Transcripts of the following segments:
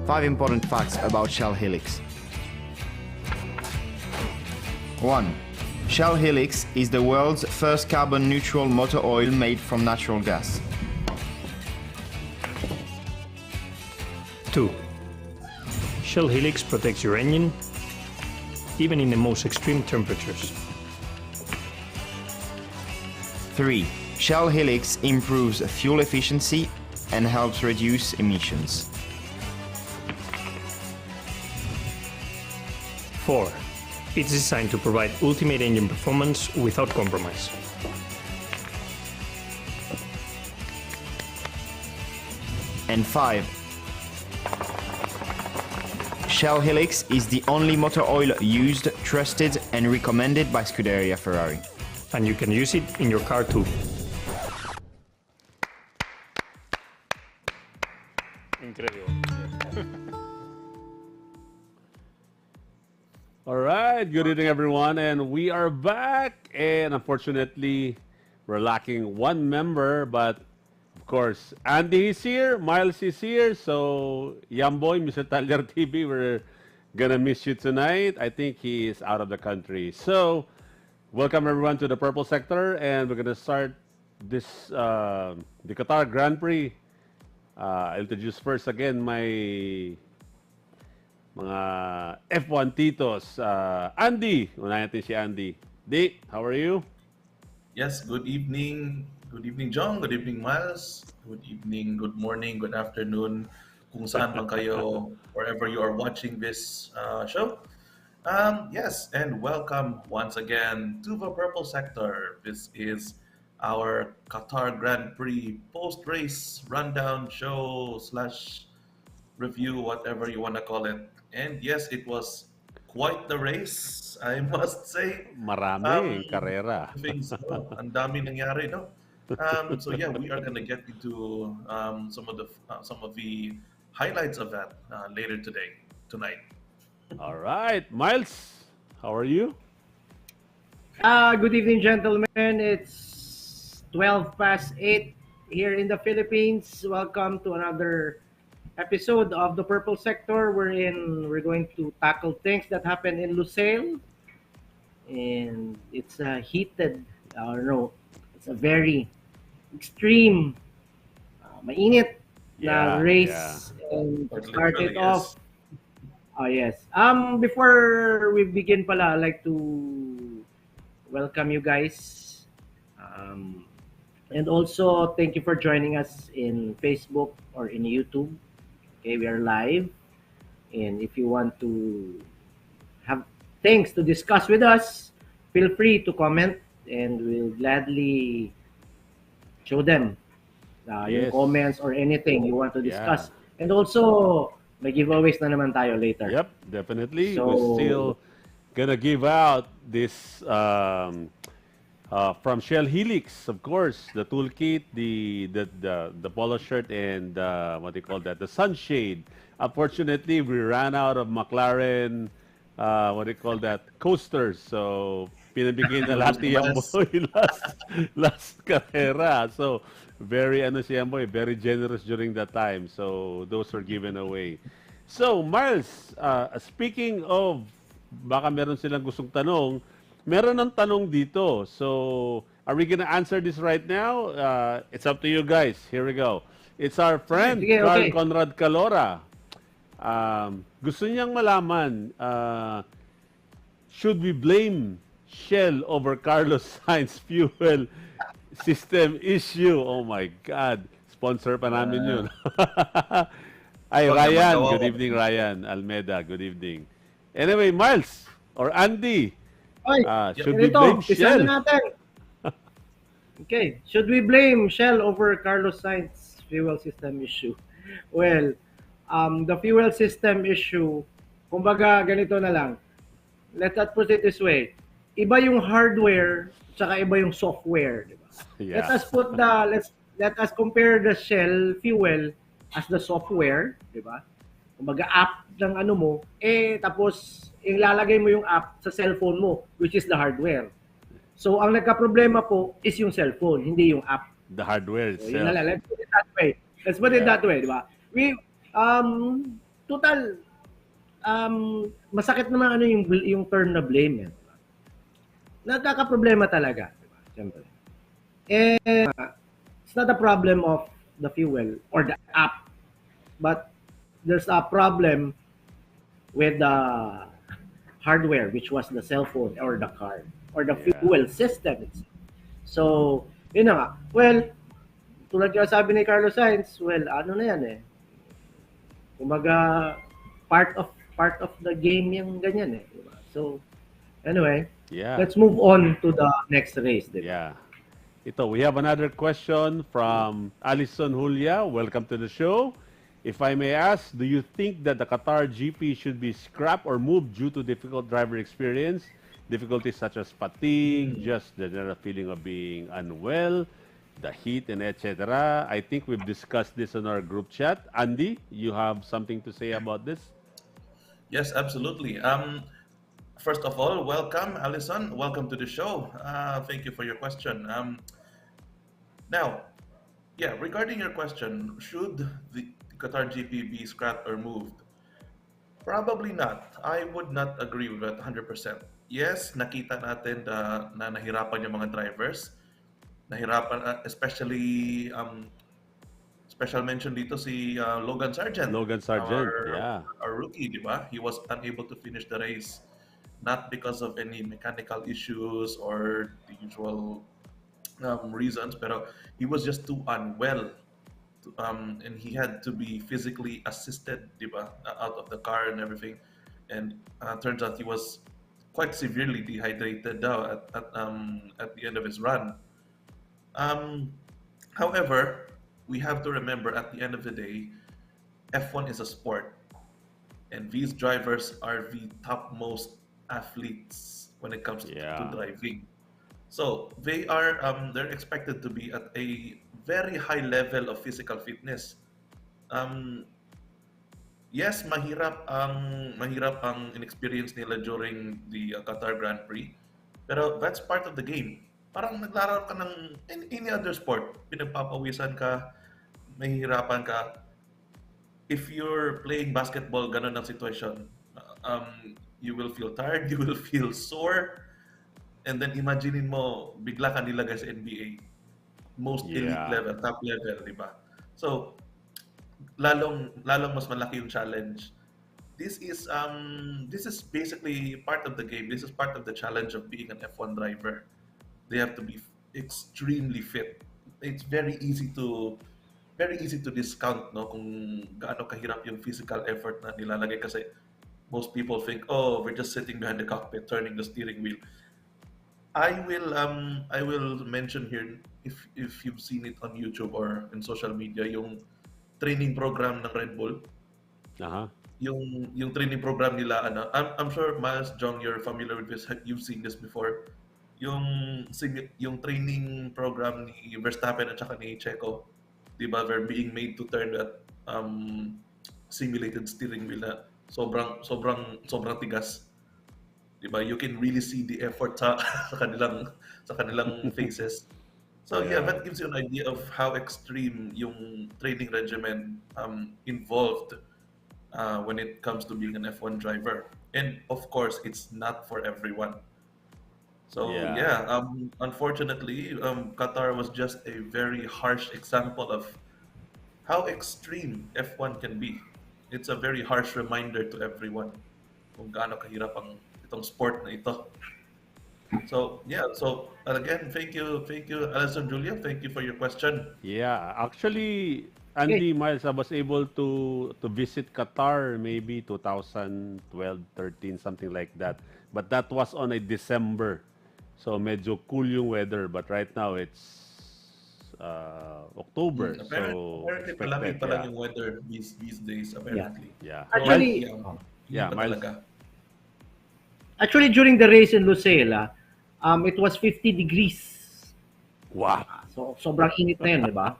5 important facts about Shell HELIX. 1. Shell HELIX is the world's first carbon-neutral motor oil made from natural gas. 2. Shell HELIX protects your engine, even in the most extreme temperatures. 3. Shell HELIX improves fuel efficiency and helps reduce emissions. 4. It's designed to provide ultimate engine performance without compromise. And 5. Shell HELIX is the only motor oil used, trusted and recommended by Scuderia Ferrari. And you can use it in your car too. Incredible. All right, good evening everyone, and we are back. And unfortunately, we're lacking one member, but of course, Andy is here, Myles is here, so Yamboy, Mr. Talyar TV, we're gonna miss you tonight. I think he is out of the country. So, welcome everyone to the Purple Sector, and we're gonna start this the Qatar Grand Prix. I'll introduce first again my mga F1 titos. Andy, unahin natin si Andy. Di, how are you? Yes, good evening. Good evening, Jong. Good evening, Myles. Good evening, good morning, good afternoon, kung saan man kayo, wherever you are watching this show. Yes, and welcome once again to the Purple Sector. This is our Qatar Grand Prix post-race rundown show slash review, whatever you want to call it. And yes, it was quite the race, I must say. Marami karera. Things, ang dami nangyari, no? So yeah, we are gonna get into some of the highlights of that later tonight. All right, Myles, how are you? Good evening, gentlemen. It's 12 past 8 here in the Philippines. Welcome to another episode of the Purple Sector, wherein we're going to tackle things that happened in Lusail. And it's a heated, it's a very extreme, mainit na race. And to start it off, yes. Before we begin pala, I'd like to welcome you guys. And also, thank you for joining us in Facebook or in YouTube. Okay, we are live. And if you want to have things to discuss with us, feel free to comment and we'll gladly show them your comments or anything you want to discuss. And also, may giveaways na naman tayo later. Yep, definitely. So, we're still gonna give out this from Shell HELIX, of course, the toolkit, the polo shirt, and what do you call that, the sunshade. Unfortunately, we ran out of McLaren, what do you call that, coasters. So pinabigay na lahat ni Yamboy last carrera. So very si Yamboy, very generous during that time. So those were given away. So Myles, speaking of baka meron silang gustong tanong, meron ng tanong dito. So, are we gonna answer this right now? It's up to you guys. Here we go. It's our friend, Carl Conrad Calora. Gusto niyang malaman, should we blame Shell over Carlos Sainz fuel system issue? Oh my God. Sponsor pa namin yun. Ay, Ryan. Good evening, Ryan. Almeda, good evening. Anyway, Myles or Andy, should we blame Shell? Okay, should we blame Shell over Carlos Sainz fuel system issue? Well, the fuel system issue, kumbaga ganito na lang. Let us put it this way. Iba yung hardware, tsaka iba yung software, di ba? Yeah. Let us compare the Shell fuel as the software, di ba? Kumbaga app ng ano mo, tapos ilalagay mo yung app sa cellphone mo, which is the hardware. So, ang nagka-problema po is yung cellphone, hindi yung app. The hardware itself. So, let's put it that way. Let's put it that way, di ba? total, masakit naman ano yung term na blame yan. Nagkakaproblema talaga, diba? Siyempre. It's not a problem of the fuel or the app, but there's a problem with the hardware, which was the cell phone or the car or the Yeah. fuel system itself. So, yun na nga. Well, tulad yung sabi ni Carlos Sainz, well, ano na yan eh. Kumbaga, part of the game yung ganyan eh. Diba? So, anyway, Yeah. let's move on to the next race. Diba? Yeah. Ito, we have another question from Alison Julia. Welcome to the show. If I may ask, do you think that the Qatar GP should be scrapped or moved due to difficult driver experience? Difficulties such as fatigue, just the general feeling of being unwell, the heat, and etc. I think we've discussed this in our group chat. Andy, you have something to say about this? Yes, absolutely. First of all, welcome, Alison. Welcome to the show. Thank you for your question. Now, yeah, regarding your question, should the Qatar GP be scrapped or moved? Probably not. I would not agree with that 100%. Yes, nakita natin na nahirapan yung mga drivers. Nahirapan, especially, special mention dito si Logan Sargent. Logan Sargent, yeah. Our rookie, di ba? He was unable to finish the race, not because of any mechanical issues or the usual reasons, pero he was just too unwell. And he had to be physically assisted, di ba? Out of the car and everything. And turns out he was quite severely dehydrated daw at the end of his run. However, we have to remember at the end of the day, F1 is a sport. And these drivers are the topmost athletes when it comes to Yeah. driving. So they're expected to be at a very high level of physical fitness. Um, yes, mahirap ang inexperience nila during the Qatar Grand Prix. Pero that's part of the game. Parang naglaro ka ng any other sport. Pinagpapawisan ka, mahihirapan ka. If you're playing basketball, ganun ang situation. You will feel tired, you will feel sore, and then imaginein mo, bigla ka nilagay sa NBA. Most elite Yeah. level, top level, di ba? So, lalong mas malaki yung challenge. This is basically part of the game. This is part of the challenge of being an F1 driver. They have to be extremely fit. It's very easy to discount, no, kung gaano kahirap yung physical effort na nilalagay kasi most people think, oh, we're just sitting behind the cockpit turning the steering wheel. I will mention here, if you've seen it on YouTube or in social media, yung training program ng Red Bull. Uh-huh. Yung training program nila, I'm sure Miles, Jong, you're familiar with this. You've seen this before. Yung training program ni Verstappen at saka ni Checo, di ba, they're being made to turn that simulated steering wheel na sobrang tigas. Di ba? You can really see the effort sa kanilang faces. So yeah, that gives you an idea of how extreme yung training regimen involved when it comes to being an F1 driver. And of course, it's not for everyone. So Yeah. unfortunately, Qatar was just a very harsh example of how extreme F1 can be. It's a very harsh reminder to everyone kung gaano kahirap itong sport na ito. So yeah, so again, thank you, Alison Julia, thank you for your question. Yeah, actually, Andy, Miles, I was able to visit Qatar maybe 2012, 13, something like that. But that was on a December. So medyo cool yung weather, but right now it's October. So Apparently malamig pa lang yeah. yung weather these days, apparently. Yeah. Actually, Yeah, Iba Miles. talaga. actually during the race in Lucela, it was 50 degrees. Wow. So sobrang init na yun, di ba?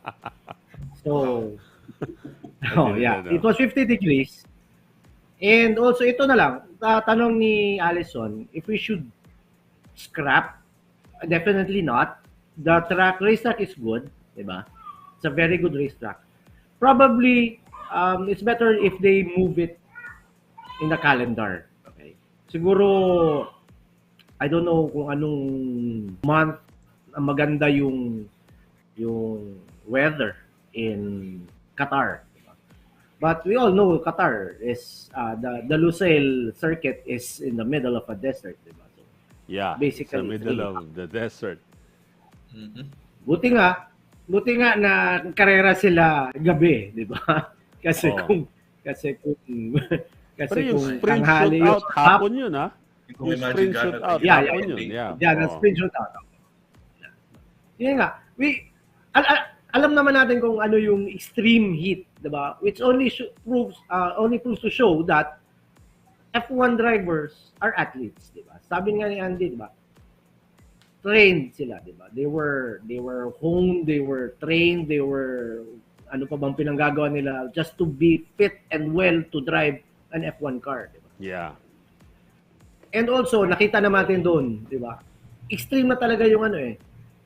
So, didn't yeah, know. it was 50 degrees. And also, ito na lang, tanong ni Allison, if we should scrap, definitely not. The racetrack is good, di ba? It's a very good racetrack. Probably, It's better if they move it in the calendar. Okay. Siguro, I don't know kung anong month ang maganda yung weather in Qatar. But we all know Qatar is the Lusail circuit is in the middle of a desert, diba? So Yeah, it's the basically, it's middle really hot. of the desert. Mhm. Buti nga, buti nga na karera sila gabi, di ba? Kasi Oh. kung kasi kung Pero kasi yung kung sprint tanghali yun, shootout, hapon yun, ha? Hindi ko Yung imagine sprint gano'n shootout, kahirap Yeah, hapon yung yun. day. Yeah. yeah, na Oh. screenshot out. Yun nga, alam naman natin kung ano yung extreme heat, di ba? Which only proves to show that F1 drivers are athletes, di ba? Sabi nga ni Andy, di ba? Trained sila, di ba? They were honed, they were trained, they were ano pa bang pinanggagawa nila just to be fit and well to drive an F1 car, di ba? Yeah. And also, nakita naman natin doon, di ba? Extreme na talaga yung ano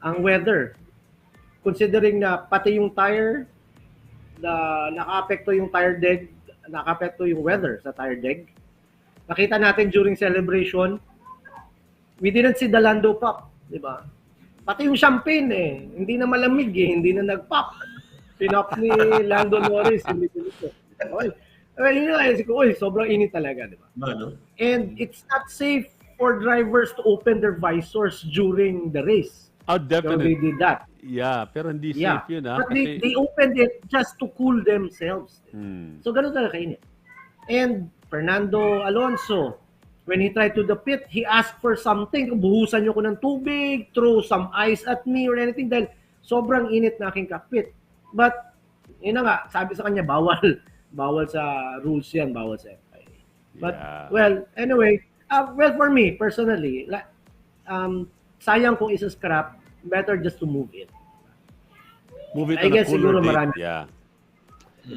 ang weather. Considering na pati yung tire, naka-apekto yung tire deg, naka-apekto yung weather sa tire deg. Nakita natin during celebration, we didn't see the Lando pop, di ba? Pati yung champagne hindi na malamig hindi na nag-pop. Pinop ni Lando Norris, hindi ko. Well, yun nga, sobrang init talaga, di ba? No? And it's not safe for drivers to open their visors during the race. Oh, So they definitely. did that. Yeah, pero hindi Yeah. safe yun, ha? But they opened it just to cool themselves. Hmm. So ganun talaga kainit. And Fernando Alonso, when he tried to the pit, he asked for something. Buhusan niyo ko ng tubig, throw some ice at me or anything dahil sobrang init na aking cockpit. But, yun na nga, sabi sa kanya, bawal. Bawal sa rules yan, bawal sa FIA. But, Yeah. well, anyway, well, for me, personally, sayang kung isa-scrap, better just to move it. Move it I on a guess cooler siguro date. marami. Yeah.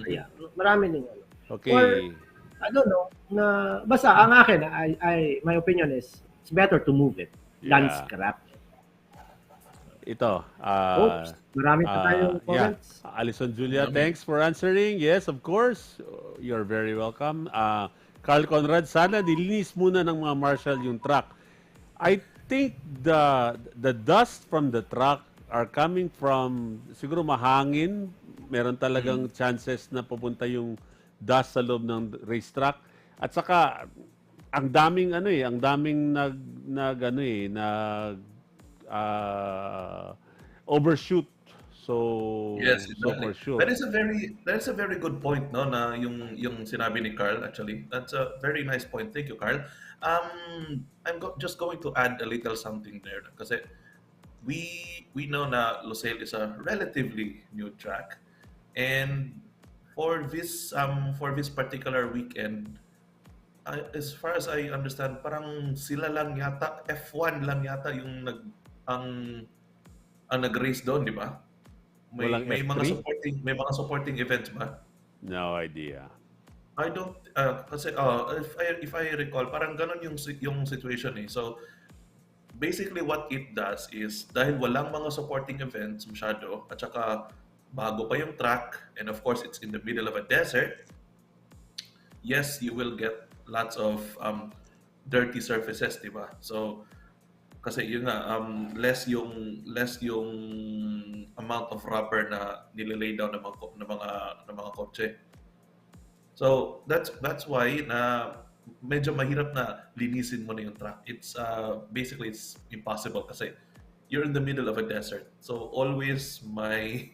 Yeah, marami din. Okay. Or, I don't know, na, basta, ang akin, my opinion is, it's better to move it than Yeah. scrap. Ito. Oops, marami pa tayong Yeah. comments. Alison Julia, thanks for answering. Yes, of course. You're very welcome. Carl Conrad, sana nilinis muna ng mga marshal yung truck. I think the dust from the truck are coming from, siguro mahangin. Meron talagang chances na pupunta yung dust sa loob ng racetrack. At saka, ang daming overshoot. So, Yes, so exactly. for sure. That is a very good point, no, na yung sinabi ni Carl actually. That's a very nice point. Thank you, Carl. Just going to add a little something there kasi we know na Lusail is a relatively new track, and for this particular weekend, as far as I understand, parang sila lang yata, F1 lang yata yung ang nag-race doon, di ba? Walang May mga F3? supporting events ba? No idea. I don't kasi if I recall parang ganun yung situation So basically what it does is dahil walang mga supporting events masyado at saka bago pa yung track and of course it's in the middle of a desert, yes, you will get lots of dirty surfaces, di ba? So kasi yun nga less yung amount of rubber na nililay down ng mga kotse. So that's why na medyo mahirap na linisin mo na yung truck. It's basically it's impossible kasi you're in the middle of a desert. So always may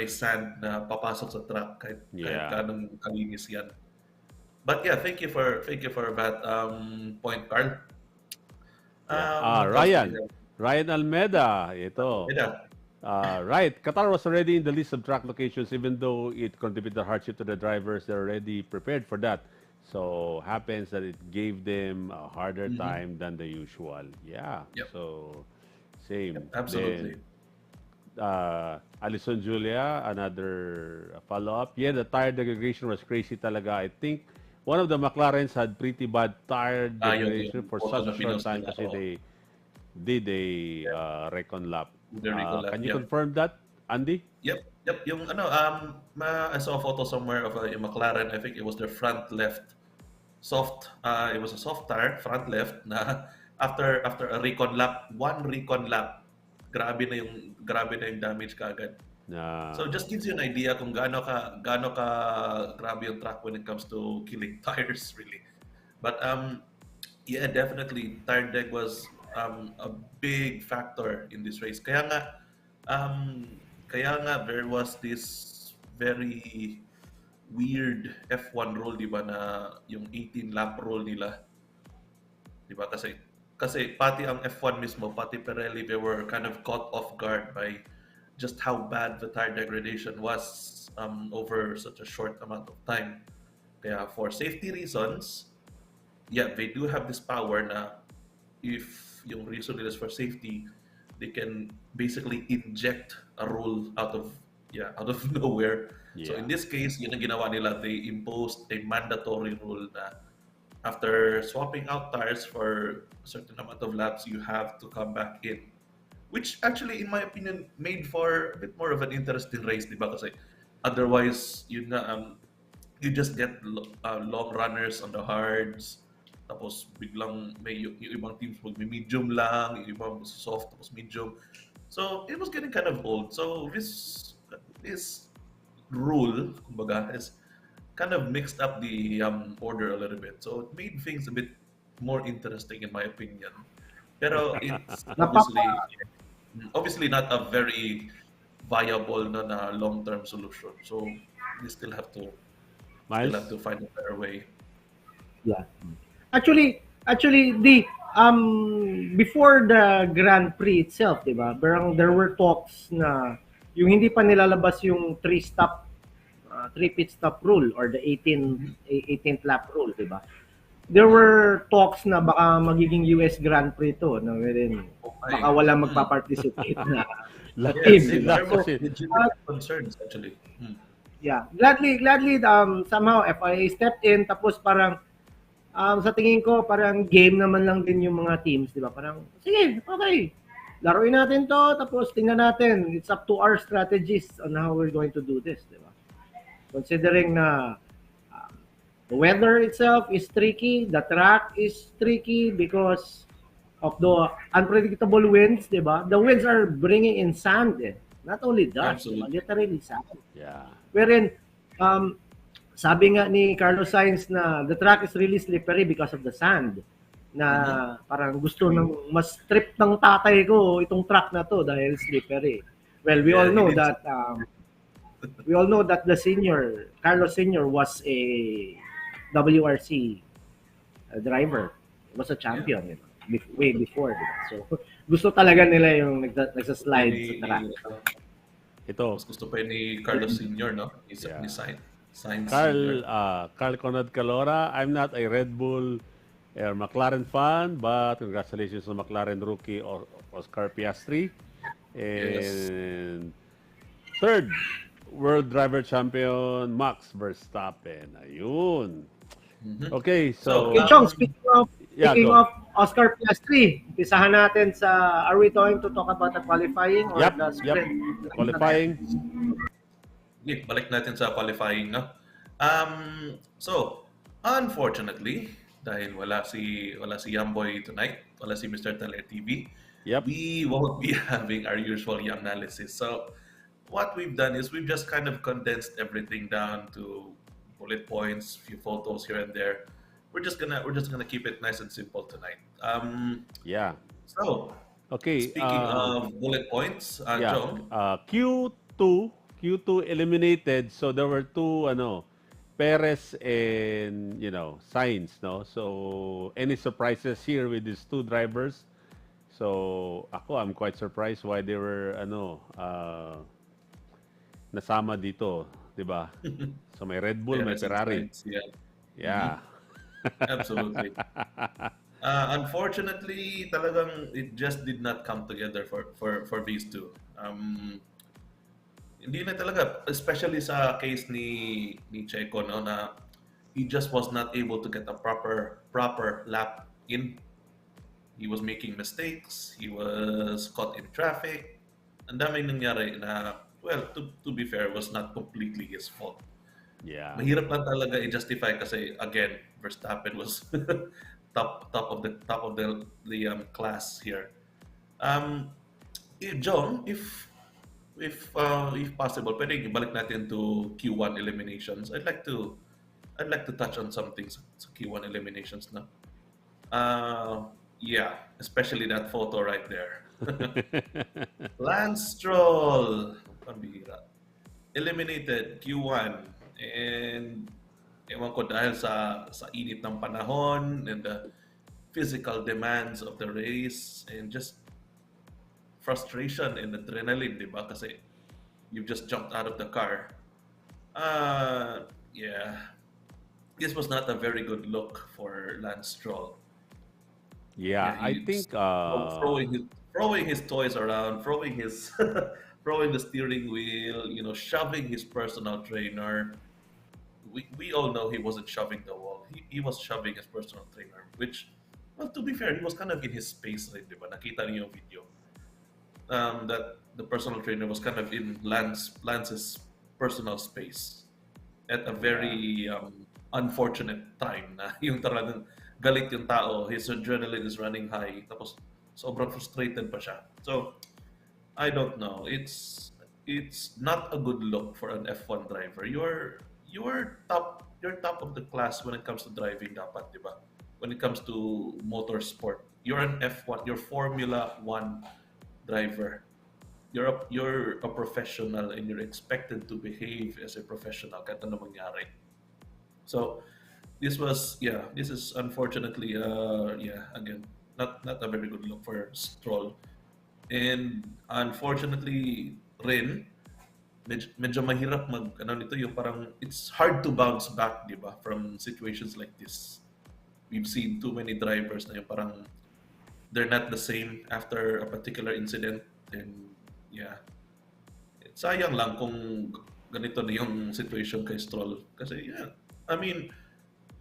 sand na papasok sa truck kahit kanong kalinis yan. But yeah, thank you for that point, Carl. Ryan Almeida, ito. Right, Qatar was already in the list of track locations even though it contributed hardship to the drivers. They're already prepared for that. So happens that it gave them a harder time than the usual. Yeah. Yep. So same. Yep, absolutely. Then, Alison Julia, another follow-up. Yeah, the tire degradation was crazy talaga. I think one of the McLarens had pretty bad tire degradation for such a short time kasi they did a recon lap. The recon lap, Can you yeah. confirm that, Andy? Yep. Yep, yung ano, I saw a photo somewhere of a McLaren. I think it was their front left soft. It was a soft tire, front left. Na after a recon lap, one recon lap, grabe na yung damage kaagad. So Na just gives you an idea kung gaano ka grabe yung track when it comes to killing tires, really. But yeah, definitely tire deg was a big factor in this race. Kaya nga there was this very weird F1 rule, di ba, na yung 18 lap rule nila, di ba? Kasi pati ang F1 mismo, pati Pirelli, they were kind of caught off guard by just how bad the tire degradation was over such a short amount of time. Kaya for safety reasons, yeah, they do have this power na if yung reason nila is for safety, they can basically inject a rule out of nowhere. So yeah. in this case, yun ang ginawa nila. They imposed a mandatory rule na after swapping out tires for a certain amount of laps, you have to come back in. Which actually, in my opinion, made for a bit more of an interesting race, di ba? Kasi otherwise, you just get long runners on the hards. Tapos biglang may yung ibang teams mag-medium lang, yung ibang soft tapos medium. So it was getting kind of old. So this rule, kumbaga, is kind of mixed up the order a little bit. So it made things a bit more interesting in my opinion. Pero it's Napaka, obviously not a very viable na long-term solution. So we still have Miles? to find a better way. yeah. Actually, the before the Grand Prix itself, 'di ba? There were talks na yung hindi pa nilalabas yung three pit stop rule or the 18th lap rule, 'di ba? There were talks na baka magiging US Grand Prix to, no, wherein Oh baka my. wala magpa-participate na team, Last Yes, 'di ba? there last were So, year. uh, legitimate concerns actually. yeah, gladly somehow FIA stepped in tapos parang sa tingin ko parang game naman lang din yung mga teams, 'di ba? Parang sige, okay. Laruin natin 'to tapos tingnan natin. It's up to our strategies on how we're going to do this, 'di ba? Considering na the weather itself is tricky, the track is tricky because of the unpredictable winds, 'di ba? The winds are bringing in sand, eh. Not only dust, 'di ba? Absolutely. Literally sand. Yeah. Wherein um, sabi nga ni Carlos Sainz na the track is really slippery because of the sand. Na parang gusto ng mas trip ng tatay ko itong track na to dahil slippery. Well, Yeah, he did. we all know that the senior Carlos Senior was a WRC driver. He was a champion, you know, way before. Diba? So gusto talaga nila yung nagsa-slide sa Ni, track. Ito, mas gusto pa yun ni Carlos Sr., no? Ni yeah. Sainz Carl, Sr. Carl Conrad Calora, I'm not a Red Bull or McLaren fan, but congratulations to McLaren rookie Oscar Piastri. Yes. And third, World Driver Champion Max Verstappen. Ayun. Okay, So, so Okay, Chong, yeah, speaking go. of Oscar Piastri, umpisahan natin sa, are we going to talk about the qualifying or Yep, the yep. sprint? Qualifying. okay, balik natin sa qualifying, no? So, unfortunately, dahil wala si Yamboy tonight, wala si Mr. Teler TV, Yep. we won't be having our usual analysis. So, what we've done is we've just kind of condensed everything down to bullet points, few photos here and there. We're just gonna keep it nice and simple tonight. Yeah. So, Okay. speaking of bullet points, Yeah. Jong, Q2 eliminated. So there were two Perez and Sainz, no. So any surprises here with these two drivers? So I'm quite surprised why they were nasama dito, 'di ba? So may Red Bull, may Perez and Ferrari. Sainz, yeah, Yeah. absolutely. Unfortunately, talagang it just did not come together for these two. Hindi na talaga, especially sa case ni Checo, no, na he just was not able to get a proper lap in. He was making mistakes, he was caught in traffic. Ang daming nangyari na well, to be fair, was not completely his fault. Yeah. Mahirap lang talaga i-justify kasi again, Verstappen was top of the class here. Um, John, if possible, pwede ibalik natin to Q1 eliminations. I'd like to touch on something sa Q1 eliminations na. Yeah, especially that photo right there. Lance Stroll, pambihira. Eliminated Q1 and ewan ko dahil sa init ng panahon and the physical demands of the race and just frustration and adrenaline, di ba? Kasi you've just jumped out of the car. Yeah, this was not a very good look for Lance Stroll. Yeah, Yeah, I he's think throwing his toys around, throwing his throwing the steering wheel, shoving his personal trainer. We all know he wasn't shoving the wall. He was shoving his personal trainer, which, well, to be fair, he was kind of in his space rin, di ba? Nakita niyo yung video. That the personal trainer was kind of in Lance's personal space at a very unfortunate time na yung talagang galit yung tao, his adrenaline is running high, tapos sobrang frustrated pa siya. So, I don't know. It's not a good look for an F1 driver. You're top of the class when it comes to driving dapat, di ba? When it comes to motorsport. You're an F1, you're Formula 1 driver. You're a professional and you're expected to behave as a professional kahit ano mangyari. So this is unfortunately again not a very good look for Stroll. And unfortunately rin medyo mahirap nito yung parang it's hard to bounce back, di ba, from situations like this. We've seen too many drivers na yung parang they're not the same after a particular incident. And yeah, sayang lang kung ganito na yung situation kay Stroll. Kasi yeah, I mean,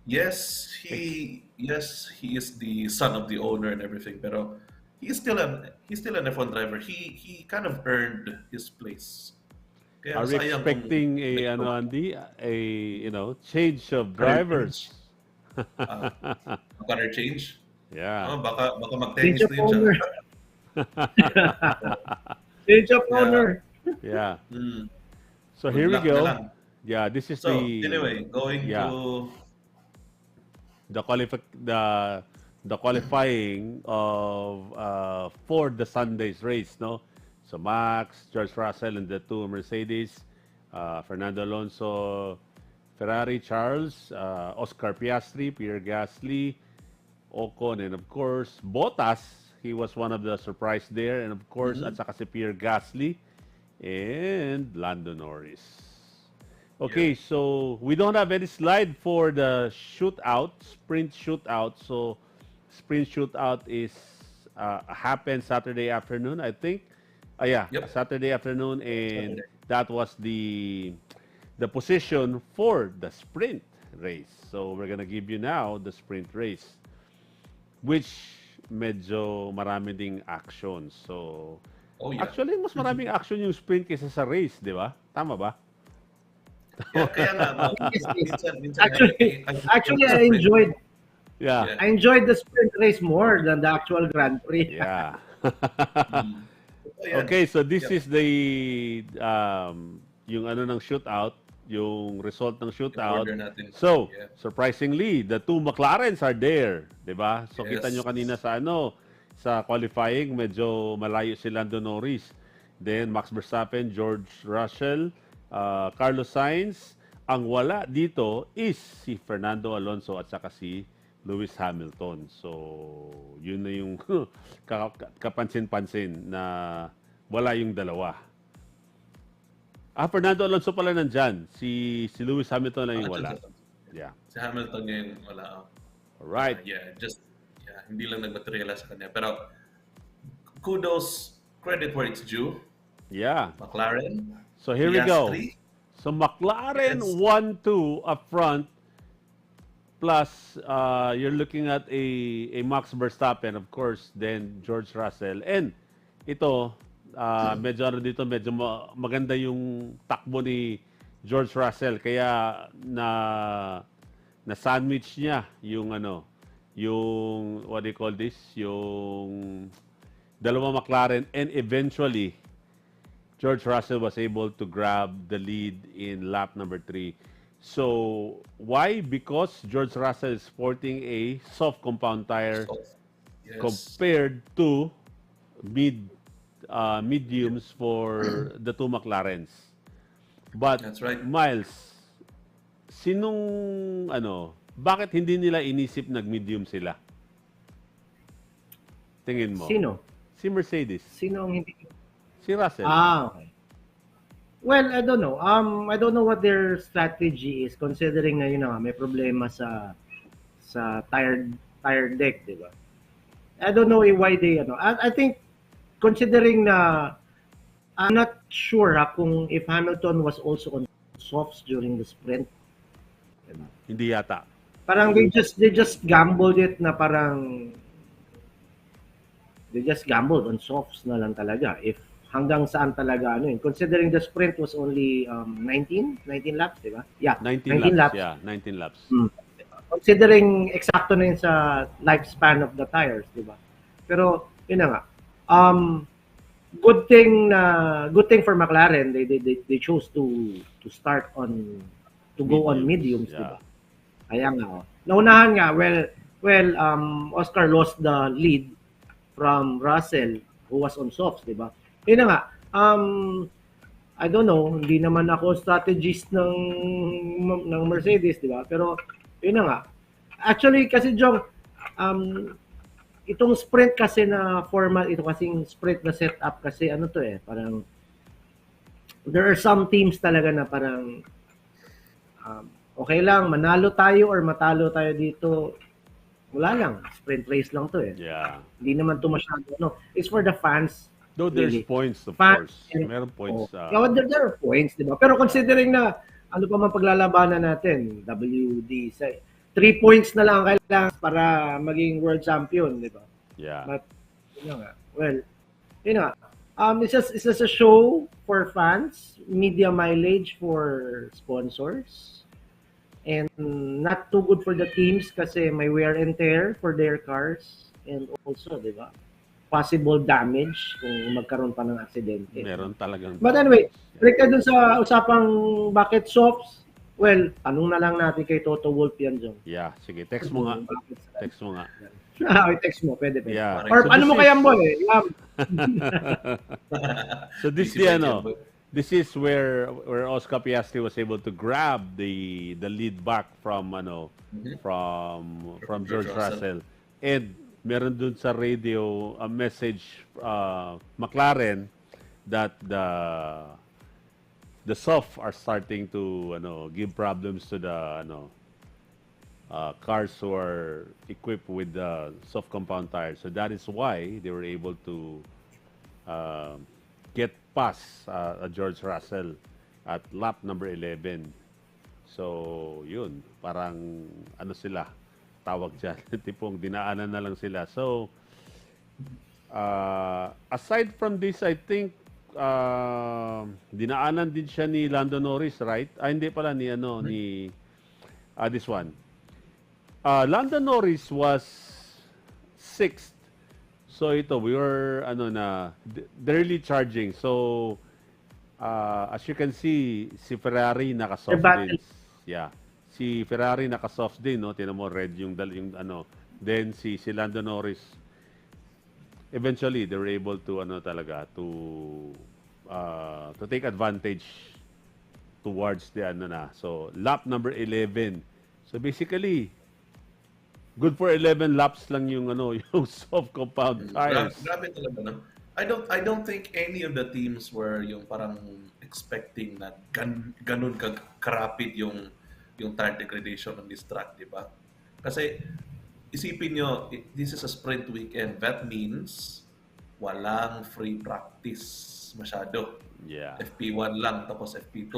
he is the son of the owner and everything, pero he's still an F1 driver. He kind of earned his place. Kaya are we sayang kung expecting Andy, change of career drivers? change. Career change. Yeah. Baka Change mag-tennis of din siya. owner. Change of Yeah. owner. Yeah. Mm. So Good here we luck na go. lang. Yeah, this is So the anyway, going yeah. to the qualifying of for the Sunday's race, no? So Max, George Russell, and the two Mercedes, Fernando Alonso, Ferrari, Charles, Oscar Piastri, Pierre Gasly, Ocon, and of course Bottas. He was one of the surprise there, and of course at saka si Pierre Gasly and Lando Norris. Okay, so we don't have any slide for the sprint shootout. So sprint shootout is happened Saturday afternoon, I think. Yep. Saturday afternoon, and Saturday. that was the position for the sprint race. So we're gonna give you now the sprint race, which medyo marami ding action. So Oh yeah. actually, mas maraming action yung sprint kaysa sa race, di ba? Tama ba? Kaya nga, Yes, yes. minsan Actually, I enjoyed Yeah. I enjoyed the sprint race more than the actual Grand Prix. Yeah. Oh, yan. Okay, so this Yep. is the yung ano ng shootout, yung result ng shootout. order natin. So, Yeah. surprisingly, the two McLarens are there, 'di ba? So kita Yes. nyo kanina sa qualifying, medyo malayo si Lando Norris. Then Max Verstappen, George Russell, Carlos Sainz. Ang wala dito is si Fernando Alonso at saka si Lewis Hamilton. So, yun na yung kapansin-pansin na wala yung dalawa. Fernando Alonso pala nandyan. Si Lewis Hamilton lang yung wala. Yeah. Si Hamilton ngayon wala. Alright. Hindi lang nag-materialize sa kanya. Pero kudos, credit where it's due. Yeah. McLaren. So here we go. Piastri. So McLaren Yes. 1-2 up front. Plus, you're looking at a Max Verstappen, of course, then George Russell. And ito, medyo ano dito, medyo maganda yung takbo ni George Russell kaya na sandwich niya yung ano, yung what do you call this, yung dalawa McLaren, and eventually George Russell was able to grab the lead in lap number 3. So why? Because George Russell is sporting a soft compound tire So, yes. compared to mediums for the two McLarens. But That's right. Miles, bakit hindi nila inisip nag-medium sila? Tingin mo? Sino? Si Mercedes. Sino ang hindi? Si Russell. Okay. Well, I don't know. I don't know what their strategy is considering na yun nga, may problema sa tire deck, di ba? I don't know why they I think considering na I'm not sure kung if Hamilton was also on softs during the sprint. Diba? Hindi yata. Parang they just gambled it na parang they just gambled on softs na lang talaga. If hanggang saan talaga considering the sprint was only 19 laps, di ba? Yeah, 19 laps. Yeah, 19 laps. Considering eksakto na yun sa lifespan of the tires, di ba? Pero yun na nga. Good thing for McLaren, they chose to start to go on mediums, yeah. di ba? Kaya nga, naunahan nga, Oscar lost the lead from Russell who was on softs, di ba? Yun na nga, I don't know, hindi naman ako strategist ng Mercedes, di ba? Pero yun na nga. Actually, kasi Jong, itong sprint kasi na format, ito kasing sprint na setup kasi parang there are some teams talaga na parang okay lang, manalo tayo or matalo tayo dito. Wala lang, sprint race lang to eh. Yeah. Hindi naman to masyado, It's for the fans. Though there's really. points, of Fans course. and- Meron points. There are points, di ba? Pero considering na ano pa man paglalabanan natin, WD, 3 points na lang ang kailangan para maging world champion, di ba? Yeah. But, it's just a show for fans, media mileage for sponsors, and not too good for the teams kasi may wear and tear for their cars, and also, di ba? Possible damage kung magkaroon pa ng aksidente. Meron talagang. But anyway, balik tayo dun sa usapang bakit softs. Well, tanong na lang natin kay Toto Wolff yan, Jong. Yeah, sige. Text mo nga. Text mo nga. Text mo, pwede. Yeah. Or So ano this mo is- kaya mo eh? So this Busy by the Yamboy. this is where Oscar Piastri was able to grab the lead back from from George Russell. And meron dun sa radio a message McLaren that the soft are starting to give problems to the cars who are equipped with the soft compound tires. So that is why they were able to get past George Russell at lap number 11. So yun, parang sila tawag dyan, tipong dinaanan na lang sila. So aside from this, I think dinaanan din siya ni Lando Norris, right? Hindi pala ni this one. Lando Norris was 6th. So ito, we were barely charging. So as you can see, si Ferrari naka-soft din. Yeah. Si Ferrari naka-soft din, no? Tingnan mo, red yung Then si Lando Norris, eventually they were able to to take advantage towards the So lap number 11. So basically, good for 11 laps lang yung yung soft compound tires. Grabe talaga, no? I don't think any of the teams were yung parang expecting na ganun karapid yung tire degradation on this track, di ba? Kasi isipin nyo, this is a sprint weekend. That means walang free practice masyado. Yeah. FP1 lang tapos FP2,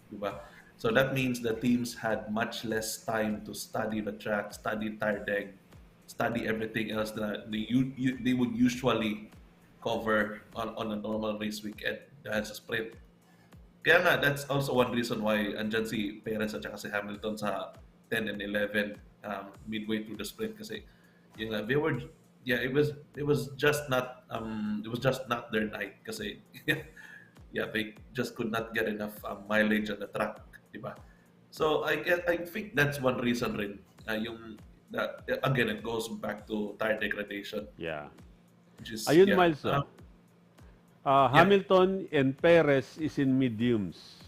di ba? So that means the teams had much less time to study the track, study tire deg, study everything else that they would usually cover on a normal race weekend dahil sa sprint. Kaya nga, that's also one reason why andyan si Perez at saka si Hamilton sa 10 and 11 midway through the sprint kasi yun nga, it was just not their night kasi yeah, they just could not get enough mileage on the track, di ba? So I think that's one reason rin that again it goes back to tire degradation. Yeah. Which is, Ayun, yeah, Miles. Hamilton and Perez is in mediums.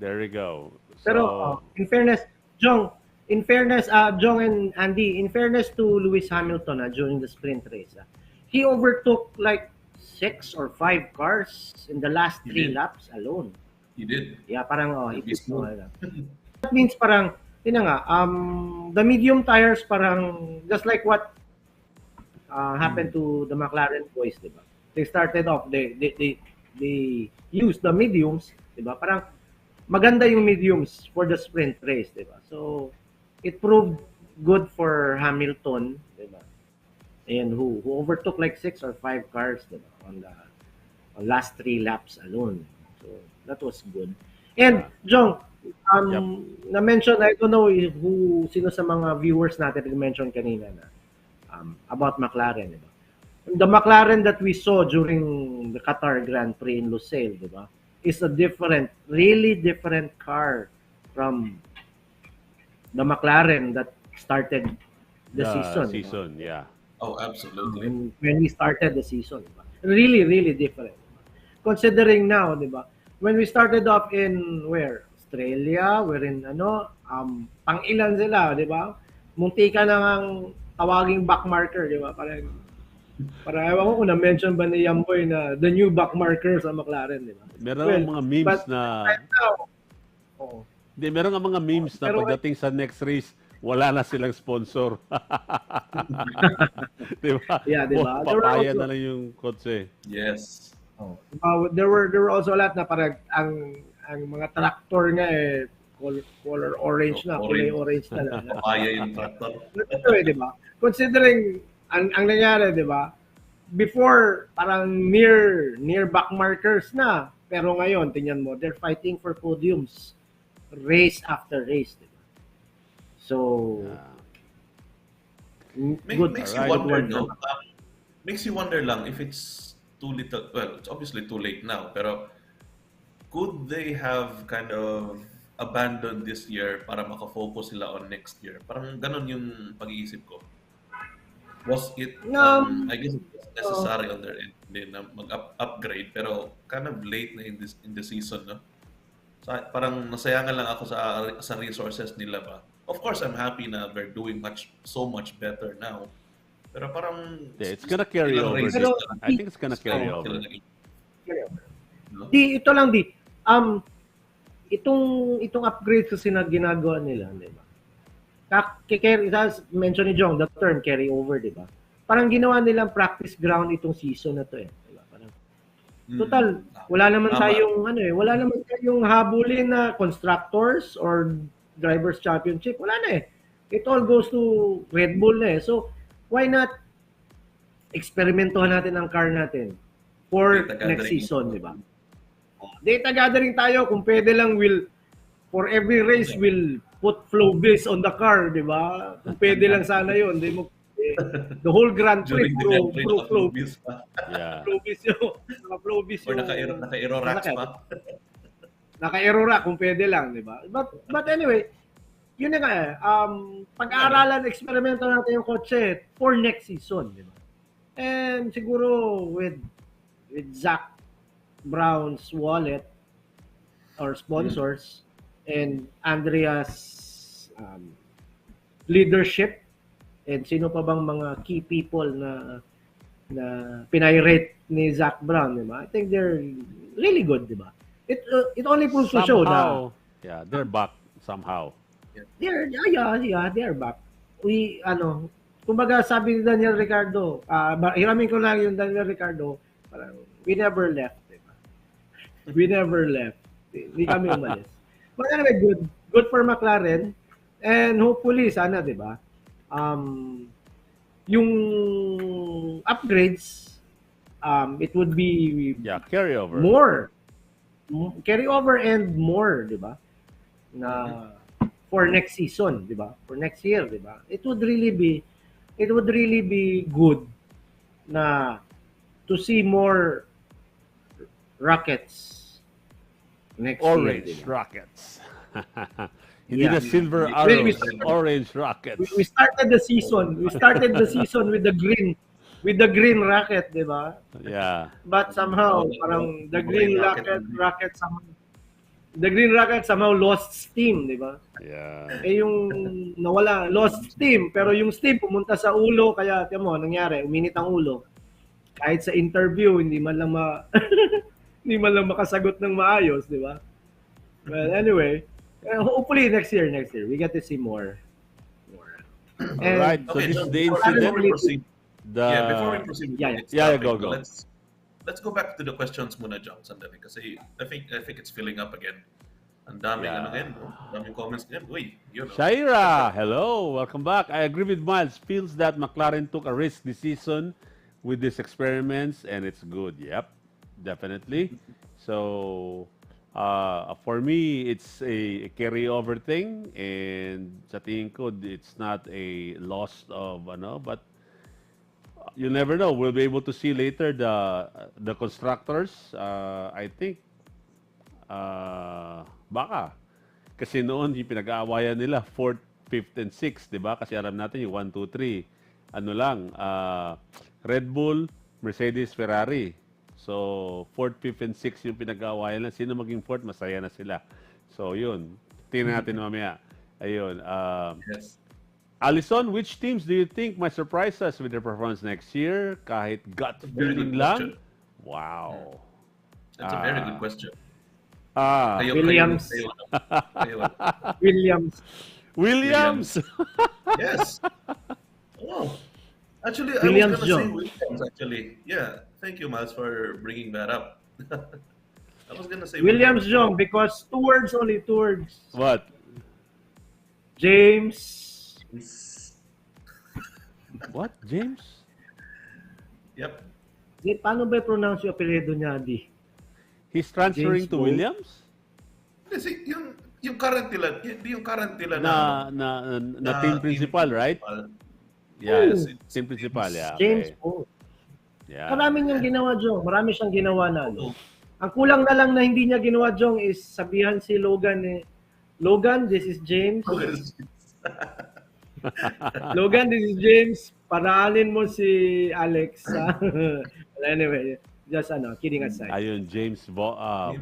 There we go. Pero in fairness, Jong, Jong and Andy, in fairness to Lewis Hamilton during the sprint race, he overtook like 6 or 5 cars in the last 3 laps alone. He did. Yeah, parang that means parang yun na nga, the medium tires parang just like what happened to the McLaren boys, diba? They started off, they used the mediums, diba? Parang maganda yung mediums for the sprint race, diba? So it proved good for Hamilton, diba? And who overtook like 6 or 5 cars, diba? On the last 3 laps alone. So that was good. And Jong, na-mention, I don't know sino sa mga viewers natin nag-mention kanina na about McLaren, diba? The McLaren that we saw during the Qatar Grand Prix in Lusail, diba, is a really different car from the McLaren that started the season. Season, yeah. Oh, absolutely. When we started the season, diba? Really, really different. Considering now, diba, when we started off in Australia, we're in pang-ilan sila, diba? Munti ka na ang tawaging back marker, diba? Para ewan ko kung na-mention ba ni Yamboy na the new back marker sa McLaren, di ba? Meron mga memes na... Right now, meron nga mga memes na pagdating sa next race, wala na silang sponsor. Di ba? Yeah, di ba? Papaya na lang yung kotse. Yes. There were also a lot na parang ang mga tractor nga color orange na, kulay orange na. Papaya yung tractor. Ito di ba? Considering ang nangyari, di ba? Before, parang near back markers na. Pero ngayon, tingnan mo, they're fighting for podiums. Race after race, di ba? So, good. Makes you wonder, no? Makes you wonder lang if it's too little. Well, it's obviously too late now. Pero, could they have kind of abandoned this year para makafocus sila on next year? Parang ganun yung pag-iisip ko. Was it, I guess it was necessary on their end din na mag-upgrade pero kind of late na in the season, no? So, parang nasayangan lang ako sa resources nila ba. Of course, I'm happy na they're doing so much better now. Pero parang... Yeah, it's gonna carry over. I think it's gonna carry over. No? Ito lang, itong upgrade kasi na ginagawa nila, di ba? Mention ni Jong, the term carry over, di ba? Parang ginawa nilang practice ground itong season na to eh. Diba? Parang, total, wala naman tayong habulin na constructors or drivers championship. Wala na eh. It all goes to Red Bull na eh. So, why not eksperimentohan natin ang car natin for next season, di ba? Data gathering tayo, kung pwede lang for every race we'll put flow base on the car, di ba? Kung pwede lang sana yun. The whole Grand Prix, flow base. Yeah. Flow base Or naka-aero racks pa. Naka-aero rack kung pwede lang, di ba? But anyway, yun na nga pag-aaralan, eksperimento natin yung kotse for next season, di ba? And siguro with Zach Brown's wallet or sponsors and Andrea's leadership and sino pa bang mga key people na pinirate ni Zach Brown, di ba? I think they're really good, di ba? It only proves to show na they're back somehow. They're back. Kumbaga sabi ni Daniel Ricciardo, hiramin ko lang yung Daniel Ricciardo, parang we never left, di ba? We never left. Hindi kami umalis. But anyway, good for McLaren and hopefully sana, di ba? Yung upgrades it would be carryover. more carryover and more, di ba? Na for next season, di ba? For next year, di ba? It would really be good na to see more rockets next year. Orange Di ba? rockets. Hindi Yeah. na silver Well, arrows, orange rockets. We started the season. We started the season with the green rocket, di ba? Yeah. But somehow, parang the green rocket somehow lost steam, di ba? Yeah. Eh yung nawala, lost steam, pero yung steam pumunta sa ulo, kaya tiyan mo, nangyari, uminit ang ulo. Kahit sa interview, hindi man lang hindi man lang makasagot ng maayos, di ba? Well, anyway, hopefully next year we get to see more. All right. So Okay, this John, is the before incident. we proceed, The before we proceed with Yeah, this yeah, topic, go. Let's go back to the questions muna, John, sandali. Kasi I think it's filling up again. Ang daming Yeah. ano ngayon, no? Ang daming comments ngayon. Uy, you know. Shaira, hello, welcome back. I agree with Myles. Feels that McLaren took a risk this season with these experiments, and it's good. Yep, definitely. So, for me, it's a carryover thing, and sa tingin ko, it's not a loss of but you never know. We'll be able to see later the constructors. I think baka. Kasi noon, yung pinag-aawayan nila, 4th, 5th, and 6th, di ba? Kasi alam natin yung 1, 2, 3. Ano lang, Red Bull, Mercedes, Ferrari. So, 4th, 5th, and 6th yung pinag-aawayan lang. Sino maging 4th, masaya na sila. So, yun. Tingnan natin mamaya. Ayun. Yes. Alison, which teams do you think might surprise us with their performance next year? Kahit gut Very good feeling lang? question. Wow. That's a very good question. Williams. Kayo. Williams. Williams. Yes. Oh, actually, Williams, I was gonna John. say Williams. Actually, yeah. Thank you, Miles, for bringing that up. I was gonna say Williams, Jong, because two words. What? James. What? James? Yep. Paano ba i-pronounce yung apelyido niya, Di? He's transferring James to Bond. Williams? Kasi yung current nila, yung current nila Na team principal, right? Yeah, team principal, yeah. James Okay. Bond. Yeah. Marami niyang ginawa, Jong. Marami siyang ginawa na. Ang kulang na lang na hindi niya ginawa, Jong, is sabihan si Logan Logan, this is James. Logan, this is James. Paraanin mo si Alex. Anyway, just kidding aside. Ayun, James Balls?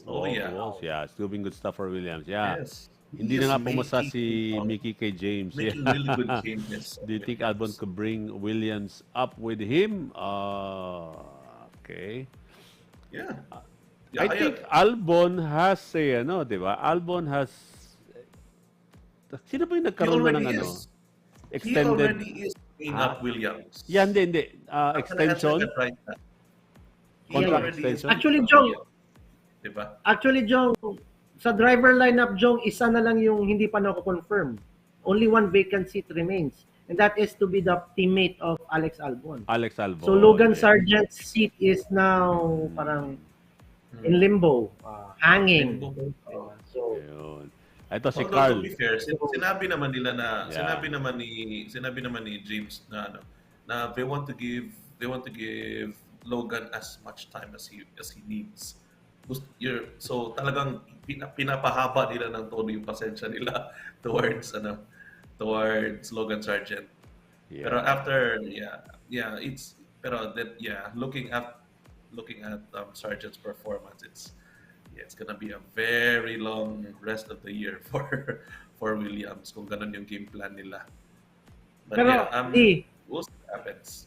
Oh, yeah. Balls, yeah. Still doing good stuff for Williams, yeah. Yes. Hindi He na is nga pumasa making- si Mickey kay James. Making Yeah. really good changes. Do you think Albon could bring Williams up with him? Okay. Yeah. I think Albon has di ba? Albon has sino ba yung nagkaroon na ng He extended already is bringing up Williams. Yeah, hindi. Extension? Right now. He Contract already is extension? Actually, bringing Jong, up Williams. Diba? Actually, Jong, sa driver lineup, Jong, isa na lang yung hindi pa nako-confirm. Only one vacant seat remains. And that is to be the teammate of Alex Albon. Alex Albon. So Logan yeah. Sargent's seat is now parang in limbo, hanging. So Ayun. Ito si Although, Carl. to be fair, sinabi naman nila na Yeah. sinabi naman ni James na they want to give Logan as much time as he needs. So talagang pinapahaba nila ng todo yung pasensya nila towards Logan Sargent. Yeah. Pero after looking at Sargent's performance, it's gonna be a very long rest of the year for Williams kung ganun yung game plan nila. But Pero, we'll see what happens.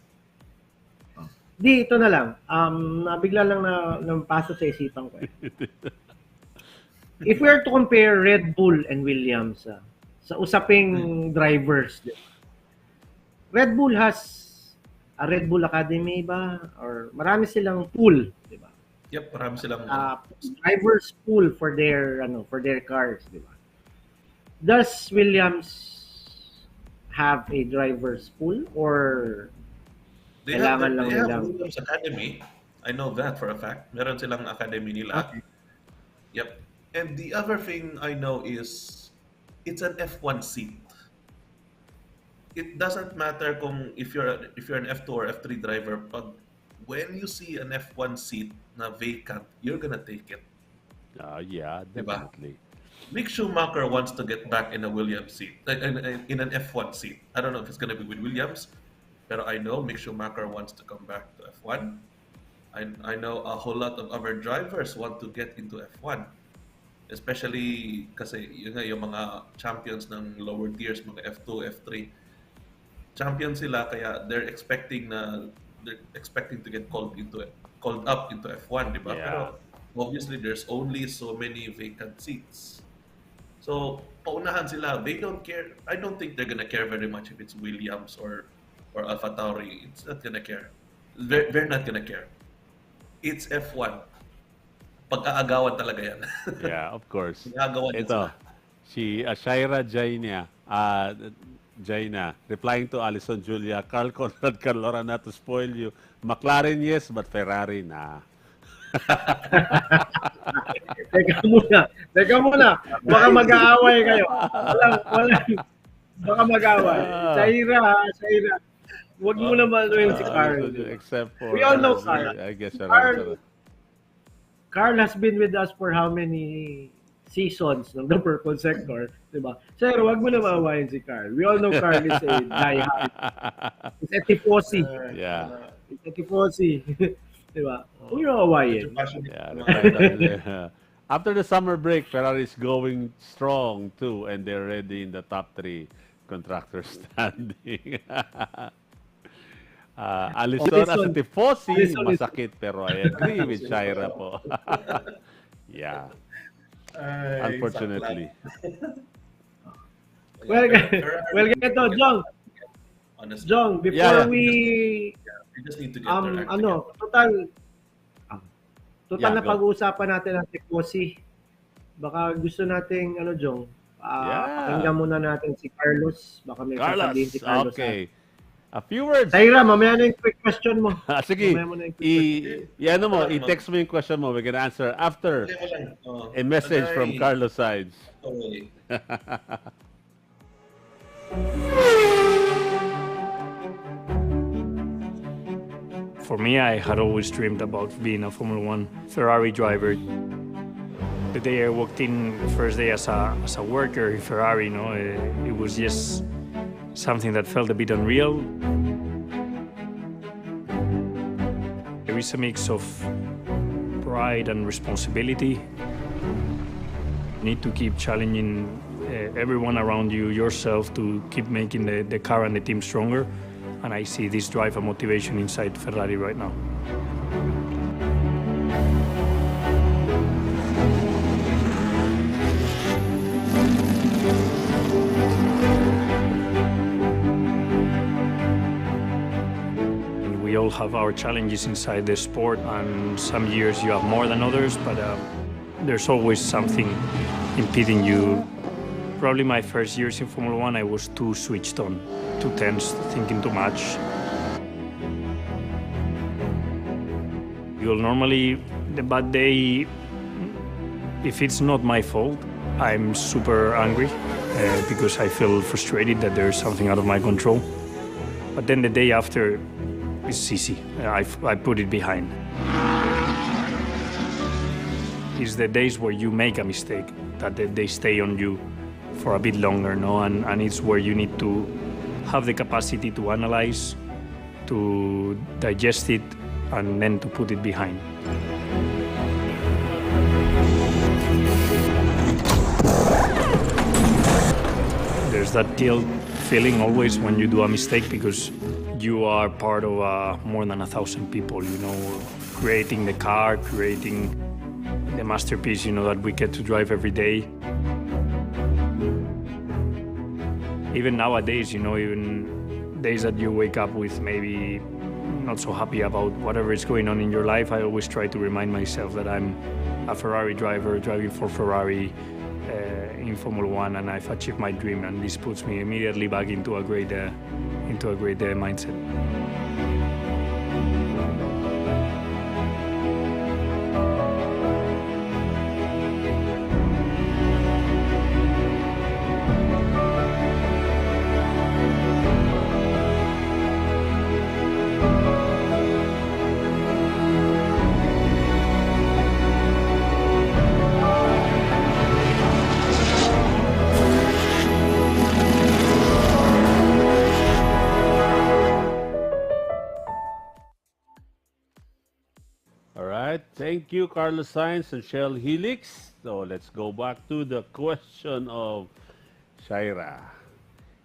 ito na lang. Nabigla lang na pasok sa isipan ko. If we are to compare Red Bull and Williams sa usaping drivers, Red Bull has a Red Bull Academy ba? Or marami silang pool, di ba? Yep, marami silang Drivers pool for their cars, di ba? Does Williams have a driver's pool or Kailangan lang they have nilang... Williams Academy. I know that for a fact. Meron silang academy nila. Okay. Yep. And the other thing I know is it's an F1 seat. It doesn't matter kung if you're an F2 or F3 driver, pag when you see an F1 seat na vacant, you're gonna take it, Yeah, di ba? definitely. Mick Schumacher wants to get back in a Williams seat, in an F1 seat. I don't know if it's gonna be with Williams, pero I know Mick Schumacher wants to come back to F1. I know a whole lot of other drivers want to get into F1. Especially kasi yun nga, yung mga champions ng lower tiers, mga F2, F3, champion sila kaya they're expecting to get called up into F1, di ba? Yeah. Pero obviously there's only so many vacant seats. So paunahan sila, they don't care. I don't think they're gonna care very much if it's Williams or AlphaTauri. It's not gonna care. They're not gonna care. It's F1. Pag-aagawan talaga yan. Yeah, of course. Pag-aagawan yan Ito, sila. si Shaira Jaina, replying to Alison Julia, Carl Conrad Carlora, not to spoil you. McLaren, yes, but Ferrari, nah. Teka muna. Baka mag-aaway kayo. Walang. Baka mag-aaway. Shaira. Huwag mo naman ano si Carl. Except for, We all know Carl. I guess, Carl has been with us for how many seasons ng The Purple Sector, di ba? Sir, wag mo na maawayin si Carl. We all know Carl is a diehard. He's a tifosi. Yeah. He's a tifosi. Di ba? Huwag mo na maawayin. Yeah. After the summer break, Ferrari is going strong too, and they're already in the top 3 constructor standing. Alison as a tifosi, masakit, pero I agree with Shaira po. Yeah. Ay, Unfortunately. Well, ganito, Jong. Honestly. Jong, before Yeah. we You just need to get their act total Yeah, na go. pag-uusapan natin ang tifosi. Baka gusto nating, Jong, pakinggan muna natin si Carlos. Baka may sasabihin si Carlos. Okay. A few words. Shaira, mamaya na yung quick question mo. Sige, Mamaya mo na yung quick question. i-text mo yung question mo. We're gonna answer after Okay, wala. Oh. a message from Carlos Sainz. Okay. For me, I had always dreamed about being a Formula One Ferrari driver. The day I walked in, the first day as a worker in Ferrari, it was just something that felt a bit unreal. There is a mix of pride and responsibility. You need to keep challenging everyone around you, yourself, to keep making the car and the team stronger. And I see this drive and motivation inside Ferrari right now. We all have our challenges inside the sport, and some years you have more than others, but there's always something impeding you. Probably my first years in Formula One, I was too switched on, too tense, thinking too much. You'll normally, the bad day, if it's not my fault, I'm super angry because I feel frustrated that there's something out of my control. But then the day after, it's easy. I put it behind. It's the days where you make a mistake that they stay on you for a bit longer, and it's where you need to have the capacity to analyze, to digest it, and then to put it behind. There's that guilt feeling always when you do a mistake because you are part of more than 1,000 people, creating the car, creating the masterpiece, that we get to drive every day. Even nowadays, even days that you wake up with maybe not so happy about whatever is going on in your life, I always try to remind myself that I'm a Ferrari driver driving for Ferrari in Formula One, and I've achieved my dream, and this puts me immediately back into a great mindset. Thank you, Carlos Sainz and Shell Helix. So let's go back to the question of Shaira.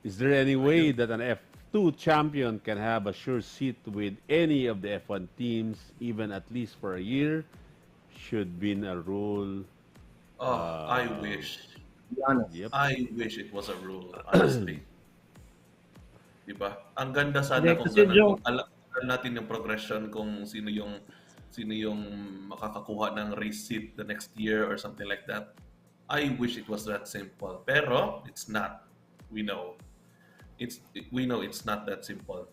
Is there any way that an F2 champion can have a sure seat with any of the F1 teams, even at least for a year? Should be a rule. I wish. Be honest. Yep. I wish it was a rule, honestly. Diba? Ang ganda Hindi, sana kung kasi ganun, Jong, kung alam natin yung progression kung sino yung makakakuha ng race seat the next year or something like that. I wish it was that simple. Pero it's not. We know. We know it's not that simple.